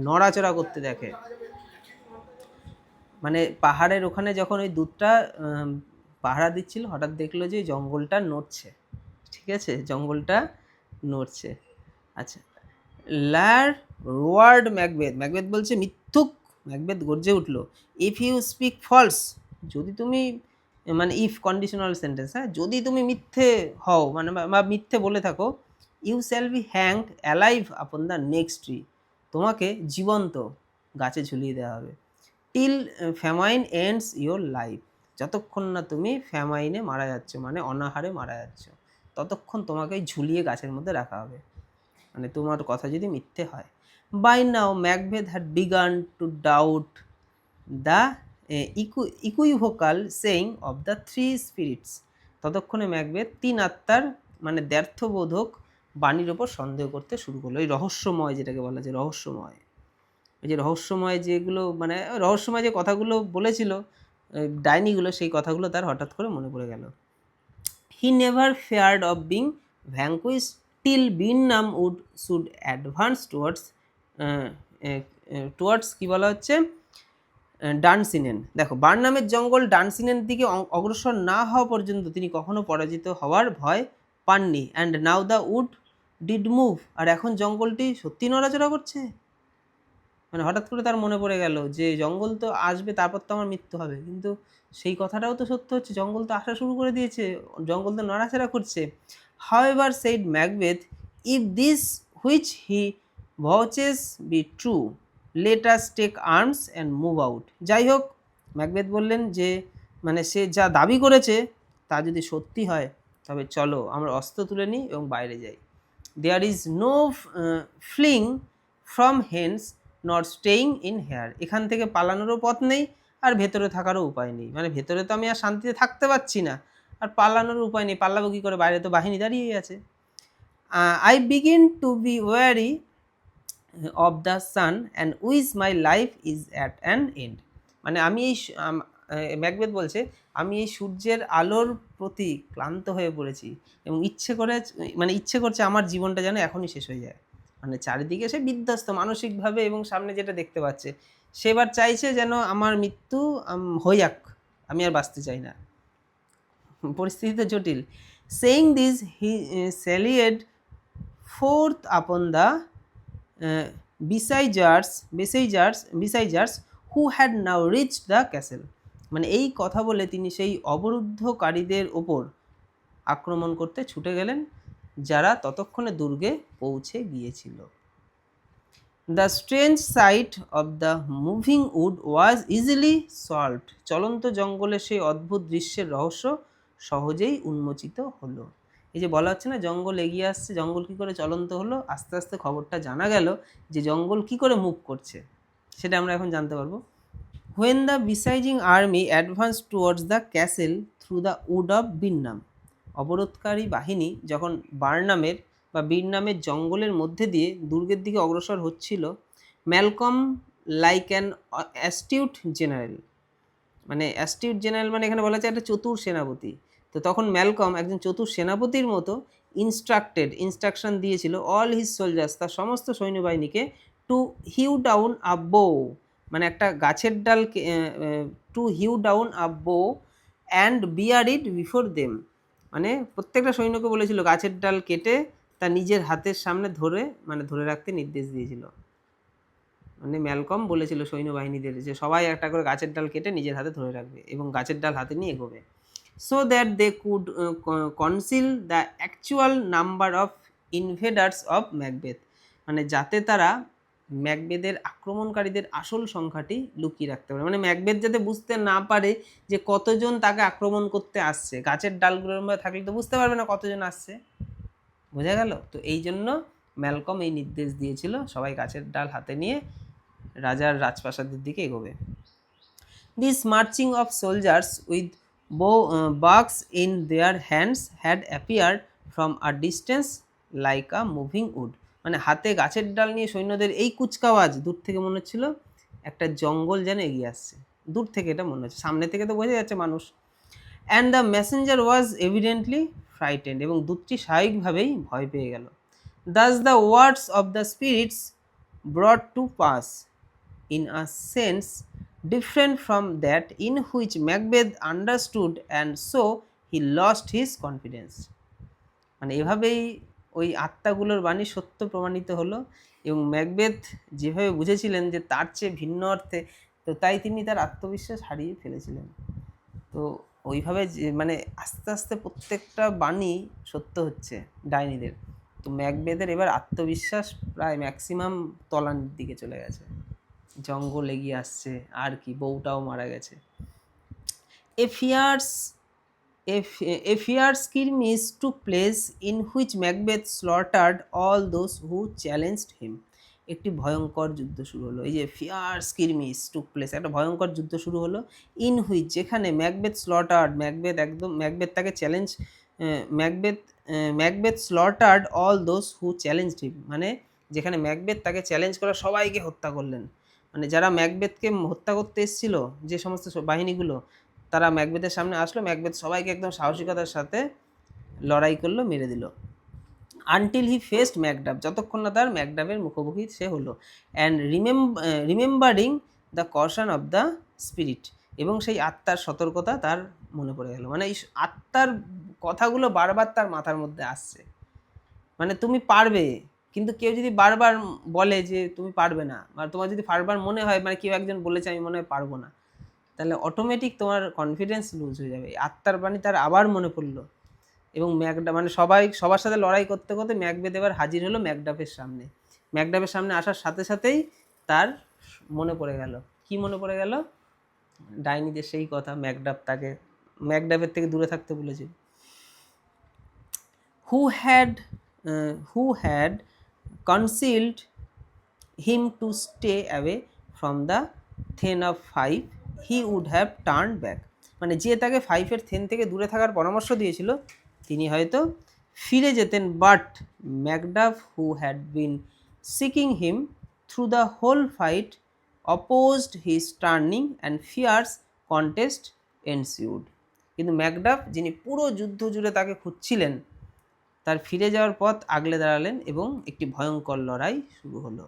নড়াচড়া করতে দেখে। মানে পাহাড়ের ওখানে যখন ওই দুধটা পাহারা দিচ্ছিল, হঠাৎ দেখলো যে জঙ্গলটা নড়ছে, ঠিক আছে, জঙ্গলটা নড়ছে। আচ্ছা, লার রোয়ার্ড ম্যাকবেথ, ম্যাকবেথ বলছে মিথ্যুক, ম্যাকবেথ গর্জে উঠলো, ইফ ইউ স্পিক ফলস, যদি তুমি, মানে ইফ কন্ডিশনাল সেন্টেন্স, হ্যাঁ, যদি তুমি মিথ্যে হও, মানে বা মিথ্যে বলে থাকো, you shall be hanged alive upon the next tree, তোমাকে জীবন্ত গাছে ঝুলিয়ে দেওয়া হবে, till famine ends your life, যতক্ষণ না তুমি ফ্যামাইনে মারা যাচ্ছ, মানে অনাহারে মারা যাচ্ছ, ততক্ষণ তোমাকে ঝুলিয়ে গাছের মধ্যে রাখা হবে, মানে তোমার কথা যদি মিথ্যে হয়। By now Macbeth had began to doubt the equivocal saying of the three spirits, ততক্ষণে ম্যাকবেথ তিন আত্মার মানে দ্ব্যর্থবোধক বাণীর ওপর সন্দেহ করতে শুরু করলো, এই রহস্যময় যেটাকে বলা যায়, রহস্যময়, এই যে রহস্যময় যেগুলো, মানে রহস্যময় যে কথাগুলো বলেছিল ডাইনিগুলো, সেই কথাগুলো তার হঠাৎ করে মনে পড়ে গেল। He never feared of being vanquish till Birnam wood should advance towards কি বলা হচ্ছে, ডানসিনেন, দেখো বার্নামের জঙ্গল ডানসিনের দিকে অগ্রসর না হওয়া পর্যন্ত তিনি কখনো পরাজিত হওয়ার ভয় পাননি। And now the wood did move, আর এখন জঙ্গলটি সত্যি নড়াচড়া করছে, মানে হঠাৎ করে তার মনে পড়ে গেল যে জঙ্গল তো আসবে, তারপর তো আমার মৃত্যু হবে, কিন্তু সেই কথাটাও তো সত্য হচ্ছে, জঙ্গল তো আসা শুরু করে দিয়েছে, জঙ্গল তো নড়াচড়া করছে। However said Macbeth, if this which he vouches be true, let us take arms and move out, যাই হোক ম্যাকবেথ বললেন যে মানে সে যা দাবি করেছে তা যদি সত্যি হয়, তবে চলো আমরা অস্ত্র তুলে নিই এবং বাইরে যাই। There is no flying from hence not staying in here, এখান থেকে পালানোরও পথ নেই আর ভেতরে থাকারও উপায় নেই, মানে ভেতরে তো আমি আর শান্তিতে থাকতে পারছি না, আর পালানোর উপায় নেই, পালাবো কী করে, বাইরে তো বাহিনী দাঁড়িয়েই আছে। I begin to be weary of the sun and wish my life is at an end, মানে আমি এই ম্যাকবেথ বলছে আমি এই সূর্যের আলোর প্রতি ক্লান্ত হয়ে পড়েছি এবং ইচ্ছে করছে আমার জীবনটা যেন এখনই শেষ হয়ে যায়, মানে চারিদিকে সে বিধ্বস্ত মানসিকভাবে এবং সামনে যেটা দেখতে পাচ্ছে, সে এবার চাইছে যেন আমার মৃত্যু হয়ে যাক, আমি আর বাঁচতে চাই না, পরিস্থিতি তো জটিল। Saying this he sallied forth upon the besiegers who had now reached the castle, মানে এই কথা বলে তিনি সেই অবরুদ্ধকারীদের ওপর আক্রমণ করতে ছুটে গেলেন যারা ততক্ষণে দুর্গে পৌঁছে গিয়েছিল। The strange sight of the moving wood was easily solved, চলন্ত জঙ্গলের সেই অদ্ভুত দৃশ্যের রহস্য সহজেই উন্মোচিত হলো। এই যে বলা হচ্ছে না জঙ্গল এগিয়ে আসছে, জঙ্গল কী করে চলন্ত হলো, আস্তে আস্তে খবরটা জানা গেল যে জঙ্গল কী করে মুভ করছে, সেটা আমরা এখন জানতে পারবো। When the besieging army advance towards the castle through the wood of Birnam, অবরোধকারী বাহিনী যখন বার্নামের বা বীরনামের জঙ্গলের মধ্যে দিয়ে দুর্গের দিকে অগ্রসর হচ্ছিল, Malcolm like an astute general, মানে অ্যাস্টিউট জেনারেল মানে এখানে বলা হচ্ছে একটা চতুর সেনাপতি। তো তখন ম্যালকম একজন চতুর সেনাপতির মতো ইনস্ট্রাকশন দিয়েছিল অল হিজ সোলজার্স, তার সমস্ত সৈন্যবাহিনীকে, টু হিউ ডাউন আ বো, মানে একটা গাছের ডাল, two Hugh down a bough and bear it before them, মানে প্রত্যেকটা সৈন্যকে বলেছিল গাছের ডাল কেটে তা নিজের হাতের সামনে ধরে রাখতে নির্দেশ দিয়েছিল। মানে ম্যালকম বলেছিল সৈন্যবাহিনীদের যে সবাই একটা করে গাছের ডাল কেটে নিজের হাতে ধরে রাখবে এবং গাছের ডাল হাতে নিয়ে এগোবে, so that they could conceal the actual number of invaders of Macbeth, মানে যাতে তারা ম্যাকবেথের আক্রমণকারীদের আসল সংখ্যাটি লুকিয়ে রাখতে পারে, মানে ম্যাকবেথ যাতে বুঝতে না পারে যে কতজন তাকে আক্রমণ করতে আসছে, গাছের ডালগুলোর মধ্যে থাকলে তো বুঝতে পারবে না কতজন আসছে, বোঝা গেল? তো এই জন্য ম্যালকম এই নির্দেশ দিয়েছিল সবাই গাছের ডাল হাতে নিয়ে রাজার রাজপ্রাসাদের দিকে এগোবে। This marching of soldiers with boughs in their hands had appeared from a distance like a moving wood, মানে হাতে গাছের ডাল নিয়ে সৈন্যদের এই কুচকাওয়াজ দূর থেকে মনে হচ্ছিল একটা জঙ্গল যেন এগিয়ে আসছে, দূর থেকে এটা মনে হচ্ছে, সামনে থেকে তো বোঝা যাচ্ছে মানুষ। And the Messenger was evidently frightened, এবং দূতটি স্বাভাবিকভাবেই ভয় পেয়ে গেল। Das the words of the spirits ব্রট two pass in a sense different from that in which Macbeth understood, and so he lost his confidence, মানে এভাবেই ওই আত্মাগুলোর বাণী সত্য প্রমাণিত হলো এবং ম্যাকবেথ যেভাবে বুঝেছিলেন যে তার চেয়ে ভিন্ন অর্থে, তো তাই তিনি তার আত্মবিশ্বাস হারিয়ে ফেলেছিলেন। তো ওইভাবে মানে আস্তে আস্তে প্রত্যেকটা বাণী সত্য হচ্ছে ডাইনিদের। তো ম্যাকবেথের এবার আত্মবিশ্বাস প্রায় ম্যাক্সিমাম তলানির দিকে চলে গেছে, জঙ্গল এগিয়ে আসছে, আর কি বউটাও মারা গেছে। A fierce skirmish took place in which Macbeth slaughtered all those who challenged him. একটি ভয়ঙ্কর যুদ্ধ শুরু হলো, এই যে ফিয়ার স্কিরমিস টুক প্লেস, একটা ভয়ঙ্কর যুদ্ধ শুরু হলো, ইন হুইচ যেখানে ম্যাকবেথ তাকে challenge, Macbeth slaughtered all those who challenged him, মানে যেখানে ম্যাকবেথ তাকে চ্যালেঞ্জ করা সবাইকে হত্যা করলেন, মানে যারা ম্যাকবেথকে হত্যা করতে এসেছিল যে সমস্ত বাহিনীগুলো, তারা ম্যাকবেথের সামনে আসলো, ম্যাকবেথ সবাইকে একদম সাহসিকতার সাথে লড়াই করলো, মেরে দিল। আনটিল হি ফেসড ম্যাকডাফ, যতক্ষণ না তার ম্যাকডাফের মুখোমুখি সে হলো, and remembering the caution of the spirit, এবং সেই আত্মার সতর্কতা তার মনে পড়ে গেল, মানে এই আত্মার কথাগুলো বারবার তার মাথার মধ্যে আসছে, মানে তুমি পারবে, কিন্তু কেউ যদি বারবার বলে যে তুমি পারবে না, আর তোমার যদি বারবার মনে হয় মানে কেউ একজন বলেছে আমি মনে হয় পারবো না, তাহলে অটোমেটিক তোমার কনফিডেন্স লুজ হয়ে যাবে। আত্মার বাণী তার আবার মনে পড়লো এবং মানে সবার সাথে লড়াই করতে করতে ম্যাকবেথ এবার হাজির হলো ম্যাকডাফের সামনে আসার সাথে সাথেই তার মনে পড়ে গেল, কি মনে পড়ে গেল? ডাইনিদের সেই কথা, ম্যাকডাফের থেকে দূরে থাকতে বলেছিল। who had concealed him to stay away from the Then of 5 he would have turned back, মানে যে তাকে 5-এর থেন থেকে দূরে থাকার পরামর্শ দিয়েছিল তিনি হয়তো ফিরে যেতেন, but Macduff who had been seeking him through the whole fight opposed his turning and fierce contest ensued, কিন্তু ম্যাকডাফ যিনি পুরো যুদ্ধ জুড়ে তাকে খুঁজছিলেন তার ফিরে যাওয়ার পথ আগলে দাঁড়ালেন এবং একটি ভয়ঙ্কর লড়াই শুরু হলো।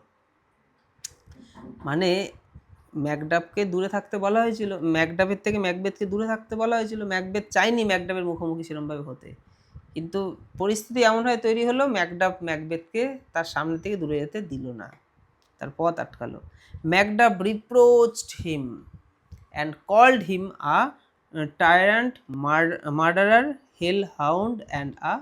মানে ম্যাকডাফকে দূরে থাকতে বলা হয়েছিল, ম্যাকডাফের থেকে ম্যাকবেথকে দূরে থাকতে বলা হয়েছিল, ম্যাকবেথ চাইনি ম্যাকডাফের মুখোমুখি সেরকমভাবে হতে, কিন্তু পরিস্থিতি এমনভাবে তৈরি হলো ম্যাকডাফ ম্যাকবেথকে তার সামনে থেকে দূরে যেতে দিল না, তার পথ আটকালো। Macduff reproached him and called him a tyrant, murderer, hell hound and a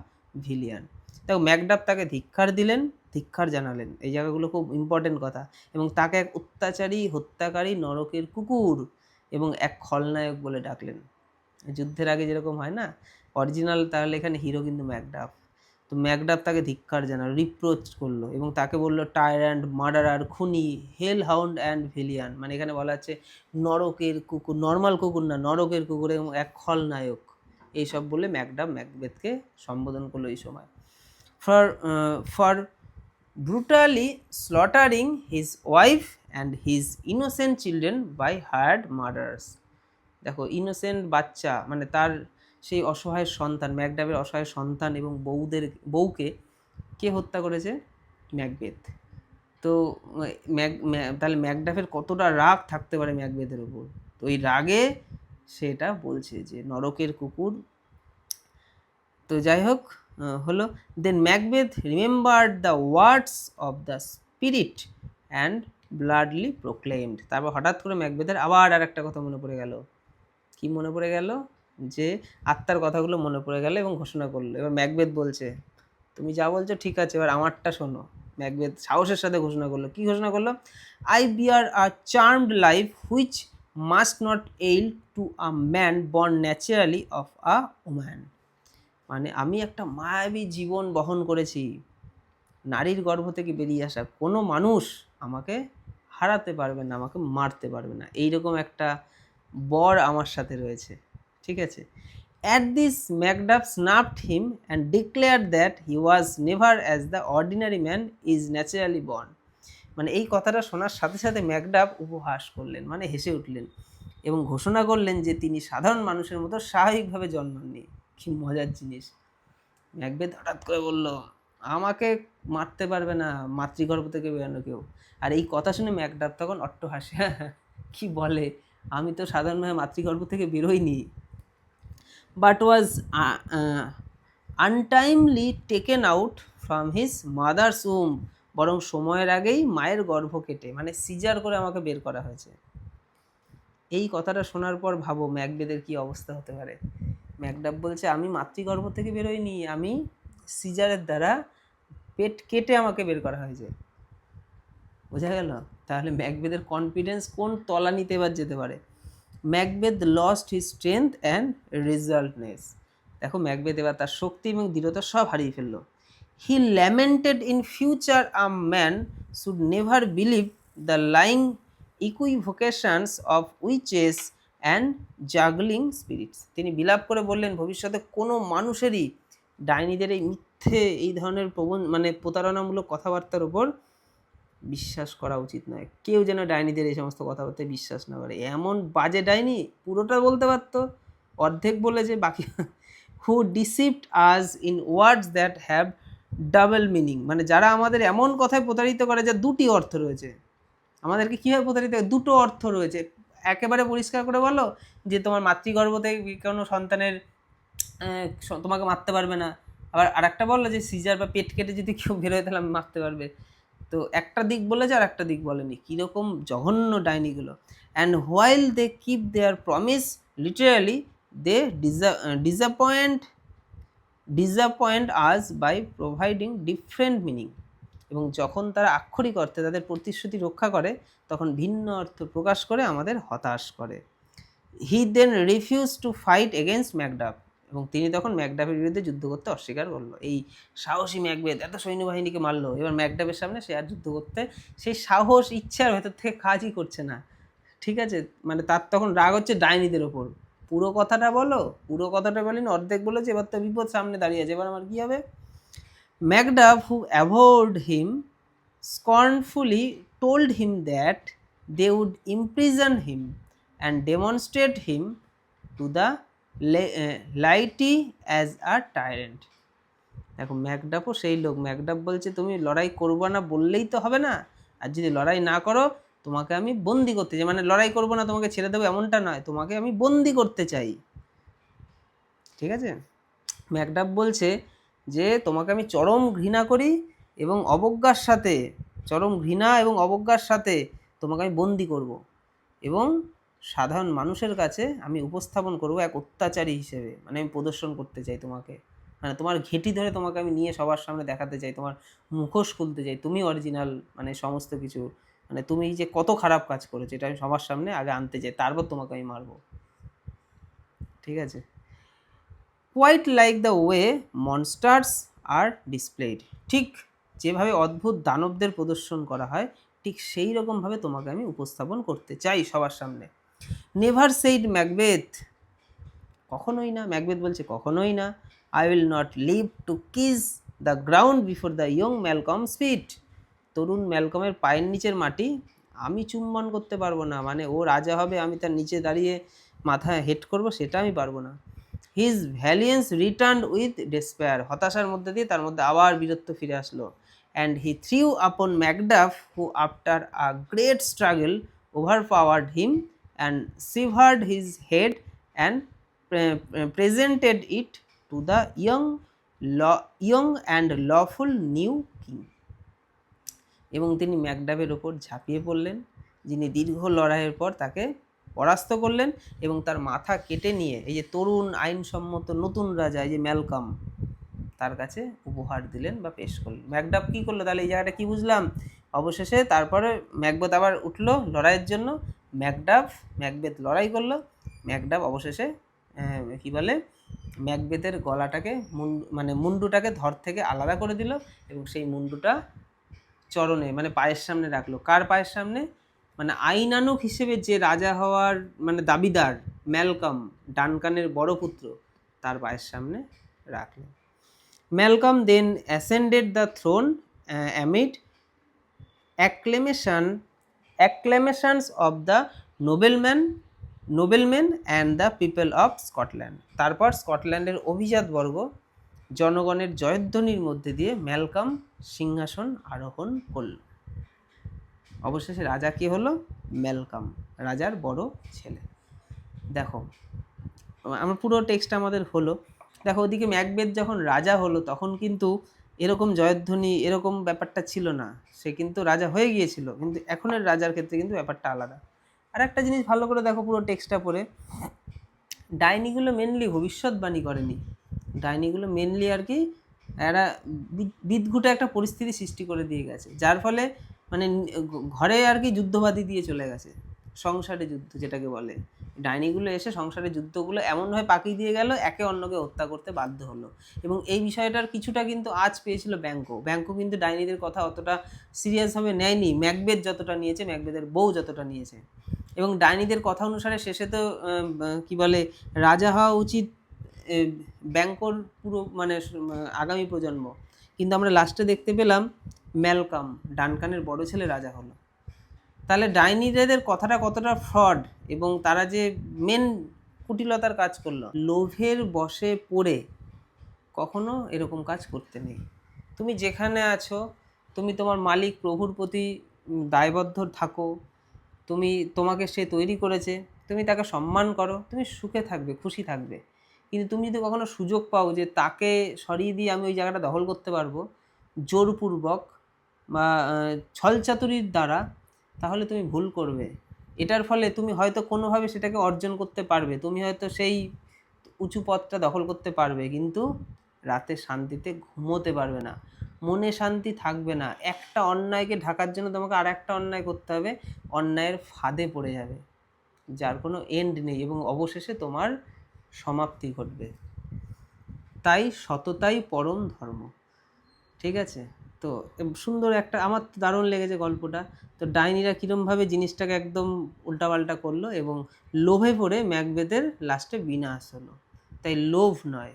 villain. দেখো ম্যাকডাফ তাকে ধিক্কার জানালেন, এই জায়গাগুলো খুব ইম্পর্টেন্ট কথা, এবং তাকে এক অত্যাচারী, হত্যাকারী, নরকের কুকুর এবং এক খলনায়ক বলে ডাকলেন। যুদ্ধের আগে যেরকম হয় না অরিজিনাল, তাহলে এখানে হিরো কিন্তু ম্যাকডাফ। তো ম্যাকডাফ তাকে ধিক্কার জানালো, রিপ্রোচ করলো এবং তাকে বললো টায়ারেন্ট, মার্ডারার, খুনি, হেল হাউন্ড অ্যান্ড ভিলিয়ান, মানে এখানে বলা হচ্ছে নরকের কুকুর, নর্মাল কুকুর না, নরকের কুকুর এবং এক খলনায়ক, এইসব বলে ম্যাকডাফ ম্যাকবেথকে সম্বোধন করলো এই সময়। For brutally slaughtering his wife and his innocent children by hired murderers. দেখো ইনোসেন্ট বাচ্চা মানে তার সেই অসহায় সন্তান, ম্যাকডাফের অসহায় সন্তান এবং বউকে কে হত্যা করেছে? ম্যাকবেথ। তো তাহলে ম্যাকডাফের কতটা রাগ থাকতে পারে ম্যাকবেথের উপর, তো ওই রাগে সেটা বলছে যে নরকের কুকুর। তো যাই হোক হলো, then Macbeth remembered the words of the spirit and bloodily proclaimed. তারপর হঠাৎ করে ম্যাকবেথের আবার আর একটা কথা মনে পড়ে গেল। কি মনে পড়ে গেল? যে আত্মার কথাগুলো মনে পড়ে গেল এবং ঘোষণা করলো। এবার ম্যাকবেথ বলছে তুমি যা বলছো ঠিক আছে, এবার আমারটা শোনো। ম্যাকবেথ সাহসের সাথে ঘোষণা করলো। কি ঘোষণা করলো? I bear a charmed life which must not ail to a man born naturally of a woman. মানে আমি একটা মায়াবী জীবন বহন করেছি, নারীর গর্ভ থেকে বেরিয়ে আসা কোনো মানুষ আমাকে হারাতে পারবে না, আমাকে মারতে পারবে না, এইরকম একটা বর আমার সাথে রয়েছে। ঠিক আছে। At this Macduff snapped him and declare that he was never as the ordinary man is naturally born. মানে এই কথাটা শোনার সাথে সাথে ম্যাকডাফ উপহাস করলেন, মানে হেসে উঠলেন এবং ঘোষণা করলেন যে তিনি সাধারণ মানুষের মতো স্বাভাবিকভাবে জন্মাননি। কি মজার জিনিস! ম্যাকবেথ হঠাৎ করে বলল আমাকে মারতে পারবে না মাতৃগর্ভ থেকে বেরোনো কেউ। আর এই কথা শুনে ম্যাকডাফ তখন অট্ট হাসে, কি বলে, আমি তো সাধারণভাবে মাতৃগর্ভ থেকে বেরোইনি। But was untimely taken out from his mother's womb. বরং সময়ের আগেই মায়ের গর্ভ কেটে মানে সিজার করে আমাকে বের করা হয়েছে। এই কথাটা শোনার পর ভাবো ম্যাকবেথের কি অবস্থা হতে পারে। ম্যাকডাফ বলছে আমি মাতৃগর্ভ থেকে বেরোইনি, আমি সিজারের দ্বারা পেট কেটে আমাকে বের করা হয়েছে। বোঝা গেল? তাহলে ম্যাকবেথের কনফিডেন্স কোন তলানিতে এবার যেতে পারে। Macbeth lost his strength and resoluteness. দেখো ম্যাকবেথ এবার তার শক্তি এবং দৃঢ়তা সব হারিয়ে ফেললো। He lamented in future a man should never believe the lying equivocations of witches and juggling spirits. তিনি বিলাপ করে বললেন ভবিষ্যতে কোনো মানুষেরই ডাইনিদের এই মিথ্যে এই ধরনের মানে প্রতারণামূলক কথাবার্তার উপর বিশ্বাস করা উচিত নয়। কেউ যেন ডাইনিদের এই সমস্ত কথাবার্তায় বিশ্বাস না করে। এমন বাজে ডাইনি, পুরোটা বলতে পারতো, অর্ধেক বলেছে বাকি। Who deceived us in words that have double meaning. মানে যারা আমাদের এমন কথায় প্রতারিত করে যা দুটি অর্থ রয়েছে। আমাদেরকে কীভাবে প্রতারিত করে? দুটো অর্থ রয়েছে। একেবারে পরিষ্কার করে বলো যে তোমার মাতৃগর্ভ থেকে কোনো সন্তানের তোমাকে মারতে পারবে না। আবার আরেকটা বললো যে সিজার বা পেট কেটে যদি কেউ বেরোয় তাহলে আমি মারতে পারবে। তো একটা দিক বলেছে আর একটা দিক বলেনি। কীরকম জঘন্য ডাইনিগুলো। And while they keep their promise literally they disappoint us by providing different meaning. এবং যখন তারা আক্ষরিক অর্থে তাদের প্রতিশ্রুতি রক্ষা করে তখন ভিন্ন অর্থ প্রকাশ করে আমাদের হতাশ করে। He then refuse to fight against Macduff. এবং তিনি তখন ম্যাকডাফের বিরুদ্ধে যুদ্ধ করতে অস্বীকার করলো। এই সাহসী ম্যাকবেথ এত সৈন্যবাহিনীকে মারলো, এবার ম্যাকডাফের সামনে সে আর যুদ্ধ করতে সেই সাহস ইচ্ছার ভেতর থেকে কাজই করছে না। ঠিক আছে, মানে তার তখন রাগ হচ্ছে ডাইনিদের ওপর। পুরো কথাটা বলো, পুরো কথাটা বলিনি, অর্ধেক বলেছে। এবার তো বিপদ সামনে দাঁড়িয়ে আছে, এবার আমার কী হবে? Macduff, who অ্যাভোর্ড him scornfully, told him that they would imprison him and demonstrate him to the laity as a tyrant. দেখো ম্যাকডাফও সেই লোক। ম্যাকডাফ বলছে তুমি লড়াই করবো না বললেই তো হবে না, আর যদি লড়াই না করো তোমাকে আমি বন্দি করতে চাই। মানে লড়াই করবো না তোমাকে ছেড়ে দেবো এমনটা নয়, তোমাকে আমি বন্দি করতে চাই। ঠিক আছে, ম্যাকডাফ বলছে যে তোমাকে আমি চরম ঘৃণা করি এবং অবজ্ঞার সাথে, চরম ঘৃণা এবং অবজ্ঞার সাথে তোমাকে আমি বন্দি করব এবং সাধারণ মানুষের কাছে আমি উপস্থাপন করব এক অত্যাচারী হিসেবে। মানে আমি প্রদর্শন করতে চাই তোমাকে, মানে তোমার ঘেঁটি ধরে তোমাকে আমি নিয়ে সবার সামনে দেখাতে চাই, তোমার মুখোশ খুলতে চাই, তুমি অরিজিনাল, মানে সমস্ত কিছু, মানে তুমি যে কত খারাপ কাজ করেছো এটা আমি সবার সামনে আগে আনতে চাই, তারপর তোমাকে আমি মারবো। ঠিক আছে, quite like the way monsters are displayed. ঠিক যেভাবে অদ্ভুত দানবদের প্রদর্শন করা হয় ঠিক সেই রকমভাবে তোমাকে আমি উপস্থাপন করতে চাই সবার সামনে। নেভার সেইড ম্যাকবেথ, কখনোই না। ম্যাকবেথ বলছে কখনোই না। I will not live to kiss the ground before the young Malcolm's feet. তরুণ ম্যালকমের পায়ের নিচের মাটি আমি চুম্বন করতে পারবো না। মানে ও রাজা হবে, আমি তার নিচে দাঁড়িয়ে মাথায় হেড করব সেটা আমি পারবো না। His valiance return with despair, হতাশার মধ্যে দিয়ে তার মধ্যে আবার বীরত্ব ফিরে আসলো। And he threw upon Macduff who after a great struggle overpowered him and severed his head and presented it to the young and lawful new king. এবং তিনি ম্যাকডাফের ওপর ঝাঁপিয়ে পড়লেন, যিনি দীর্ঘ লড়াইয়ের পর তাকে পরাস্ত করলেন এবং তার মাথা কেটে নিয়ে এই যে তরুণ আইনসম্মত নতুন রাজা এই যে ম্যালকম তার কাছে উপহার দিলেন বা পেশ করলেন। ম্যাকডাফ কী করলো তাহলে এই জায়গাটা কী বুঝলাম? অবশেষে তারপরে ম্যাকবেথ আবার উঠলো লড়াইয়ের জন্য, ম্যাকবেথ লড়াই করলো, ম্যাকডাফ অবশেষে কী বলে ম্যাকবেথের গলাটাকে মুন্ডুটাকে ধর থেকে আলাদা করে দিল এবং সেই মুন্ডুটা চরণে মানে পায়ের সামনে রাখলো। কার পায়ের সামনে? মানে আইনানুক হিসেবে যে রাজা হওয়ার মানে দাবিদার ম্যালকম, ডানকানের বড় পুত্র, তার পায়ের সামনে রাখলো। Malcolm then ascended the throne amid acclamations of the noblemen and the people of Scotland। তারপর স্কটল্যান্ডের অভিজাতবর্গ জনগণের জয়ধ্বনির মধ্যে দিয়ে ম্যালকম সিংহাসন আরোহণ করল। অবশেষে রাজা কি হলো? ম্যালকম, রাজার বড় ছেলে। দেখো আমার পুরো টেক্সট আমাদের হলো। দেখো ওদিকে ম্যাকবেথ যখন রাজা হলো তখন কিন্তু এরকম জয়ধ্বনি এরকম ব্যাপারটা ছিল না, সে কিন্তু রাজা হয়ে গিয়েছিল, কিন্তু এখনের রাজার ক্ষেত্রে কিন্তু ব্যাপারটা আলাদা। আর একটা জিনিস ভালো করে দেখো পুরো টেক্সটটা পড়ে, ডাইনিগুলো মেনলি ভবিষ্যৎবাণী করেনি, ডাইনিগুলো মেনলি আর কি এরা বিদঘুটে একটা পরিস্থিতি সৃষ্টি করে দিয়ে গেছে, যার ফলে মানে ঘরে আর কি যুদ্ধবাদী দিয়ে চলে গেছে, সংসারে যুদ্ধ যেটাকে বলে। ডাইনিগুলো এসে সংসারের যুদ্ধগুলো এমনভাবে পাকিয়ে দিয়ে গেল, একে অন্যকে হত্যা করতে বাধ্য হলো। এবং এই বিষয়টার কিছুটা কিন্তু আজ পেয়েছিল ব্যাংকো কিন্তু ডাইনিদের কথা অতটা সিরিয়াসভাবে নেয়নি ম্যাকবেথ যতটা নিয়েছে, ম্যাকবেথের বউ যতটা নিয়েছে। এবং ডাইনিদের কথা অনুসারে শেষে তো কি বলে রাজা হওয়া উচিত ব্যাংকোর পুরো মানে আগামী প্রজন্ম, কিন্তু আমরা লাস্টে দেখতে পেলাম ম্যালকম ডানকানের বড় ছেলে রাজা হলো। তাহলে ডাইনিদের কথাটা কতটা ফ্রড, এবং তারা যে মেন কুটিলতার কাজ করলো, লোভের বশে পড়ে কখনো এরকম কাজ করতে নেই। তুমি যেখানে আছো তুমি তোমার মালিক প্রভুর প্রতি দায়বদ্ধ থাকো, তোমাকে সে তৈরি করেছে, তুমি তাকে সম্মান করো, তুমি সুখে থাকবে, খুশি থাকবে। কিন্তু তুমি যদি কখনো সুযোগ পাও যে তাকে সরিয়ে দিয়ে আমি ওই জায়গাটা দখল করতে পারবো জোরপূর্বক বা ছলচাতুরির দ্বারা, তাহলে তুমি ভুল করবে। এটার ফলে তুমি হয়তো কোনোভাবে সেটাকে অর্জন করতে পারবে, তুমি হয়তো সেই উঁচু পথটা দখল করতে পারবে, কিন্তু রাতে শান্তিতে ঘুমোতে পারবে না, মনে শান্তি থাকবে না। একটা অন্যায়কে ঢাকার জন্য তোমাকে আর একটা অন্যায় করতে হবে, অন্যায়ের ফাঁদে পড়ে যাবে যার কোনো এন্ড নেই, এবং অবশেষে তোমার সমাপ্তি ঘটবে। তাই সততাই পরম ধর্ম। ঠিক আছে, তো সুন্দর একটা, আমার তো দারুণ লেগেছে গল্পটা। তো ডাইনিরা কীরমভাবে জিনিসটাকে একদম উল্টাপাল্টা করলো এবং লোভে পড়ে ম্যাকবেথের লাস্টে বিনাশ হলো। তাই লোভ নয়,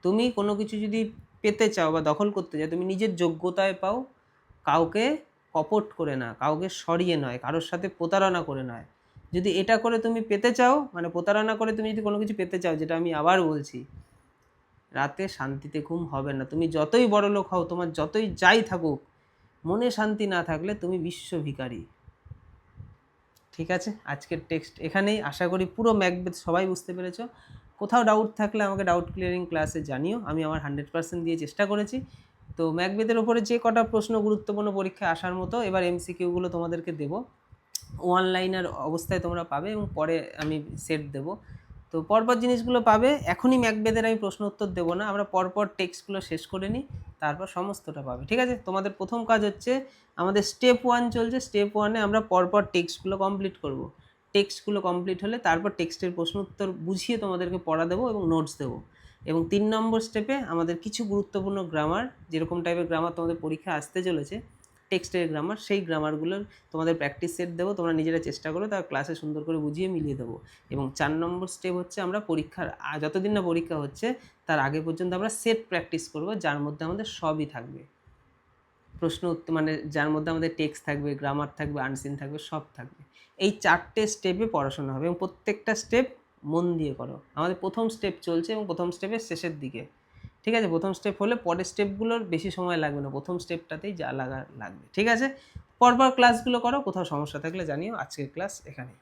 তুমি কোনো কিছু যদি পেতে চাও বা দখল করতে চাও, তুমি নিজের যোগ্যতায় পাও, কাউকে কপট করে না, কাউকে সরিয়ে নয়, কারোর সাথে প্রতারণা করে নয়। যদি এটা করে তুমি পেতে চাও, মানে প্রতারণা করে তুমি যদি কোনো কিছু পেতে চাও, যেটা আমি আবার বলছি, রাতে শান্তিতে ঘুম হবে না। তুমি যতই বড় লোক হও, তোমার যতই যাই থাকুক, মনে শান্তি না থাকলে তুমি বিশ্ব ভিখারি। ঠিক আছে, আজকের টেক্সট এখানেই। আশা করি পুরো ম্যাকবেথ সবাই বুঝতে পেরেছো। কোথাও ডাউট থাকলে আমাকে ডাউট ক্লিয়ারিং ক্লাসে জানিও, আমি আমার 100% দিয়ে চেষ্টা করেছি। তো ম্যাকবেথের ওপরে যে কটা প্রশ্ন গুরুত্বপূর্ণ পরীক্ষায় আসার মতো, এবার এমসিকিউগুলো তোমাদেরকে দেবো, অনলাইনের অবস্থায় তোমরা পাবে এবং পরে আমি সেট দেবো। তো পরপর জিনিসগুলো পাবে, এখনই ম্যাকবেথের আমি প্রশ্ন উত্তর দেবো না, আমরা পরপর টেক্সটগুলো শেষ করে নিই, তারপর সমস্তটা পাবে। ঠিক আছে, তোমাদের প্রথম কাজ হচ্ছে, আমাদের স্টেপ 1 চলছে, স্টেপ 1-এ আমরা পরপর টেক্সটগুলো কমপ্লিট করব। টেক্সটগুলো কমপ্লিট হলে তারপর টেক্সটের প্রশ্ন উত্তর বুঝিয়ে তোমাদেরকে পড়া দেবো এবং নোটস দেবো। এবং 3 নম্বর স্টেপে আমাদের কিছু গুরুত্বপূর্ণ গ্রামার, যেরকম টাইপের গ্রামার তোমাদের পরীক্ষা আসতে চলেছে, টেক্সটের গ্রামার, সেই গ্রামারগুলোর তোমাদের প্র্যাকটিস সেট দেবো, তোমরা নিজেরা চেষ্টা করো, তার ক্লাসে সুন্দর করে বুঝিয়ে মিলিয়ে দেবো। এবং 4 নম্বর স্টেপ হচ্ছে, আমরা পরীক্ষার যতদিন না পরীক্ষা হচ্ছে তার আগে পর্যন্ত আমরা সেট প্র্যাকটিস করব, যার মধ্যে আমাদের সবই থাকবে, প্রশ্ন উত্তর মানে যার মধ্যে আমাদের টেক্সট থাকবে, গ্রামার থাকবে, আনসিন থাকবে, সব থাকবে। এই 4টে স্টেপে পড়াশোনা হবে এবং প্রত্যেকটা স্টেপ মন দিয়ে করো। আমাদের প্রথম স্টেপ চলছে এবং প্রথম স্টেপের শেষের দিকে, ঠিক আছে? প্রথম স্টেপ হলে পরের স্টেপগুলোর বেশি সময় লাগবে না, প্রথম স্টেপটাতেই যা লাগবে, ঠিক আছে? পরপর ক্লাসগুলো করো, কোথাও সমস্যা থাকলে জানিও। আজকের ক্লাস এখানেই।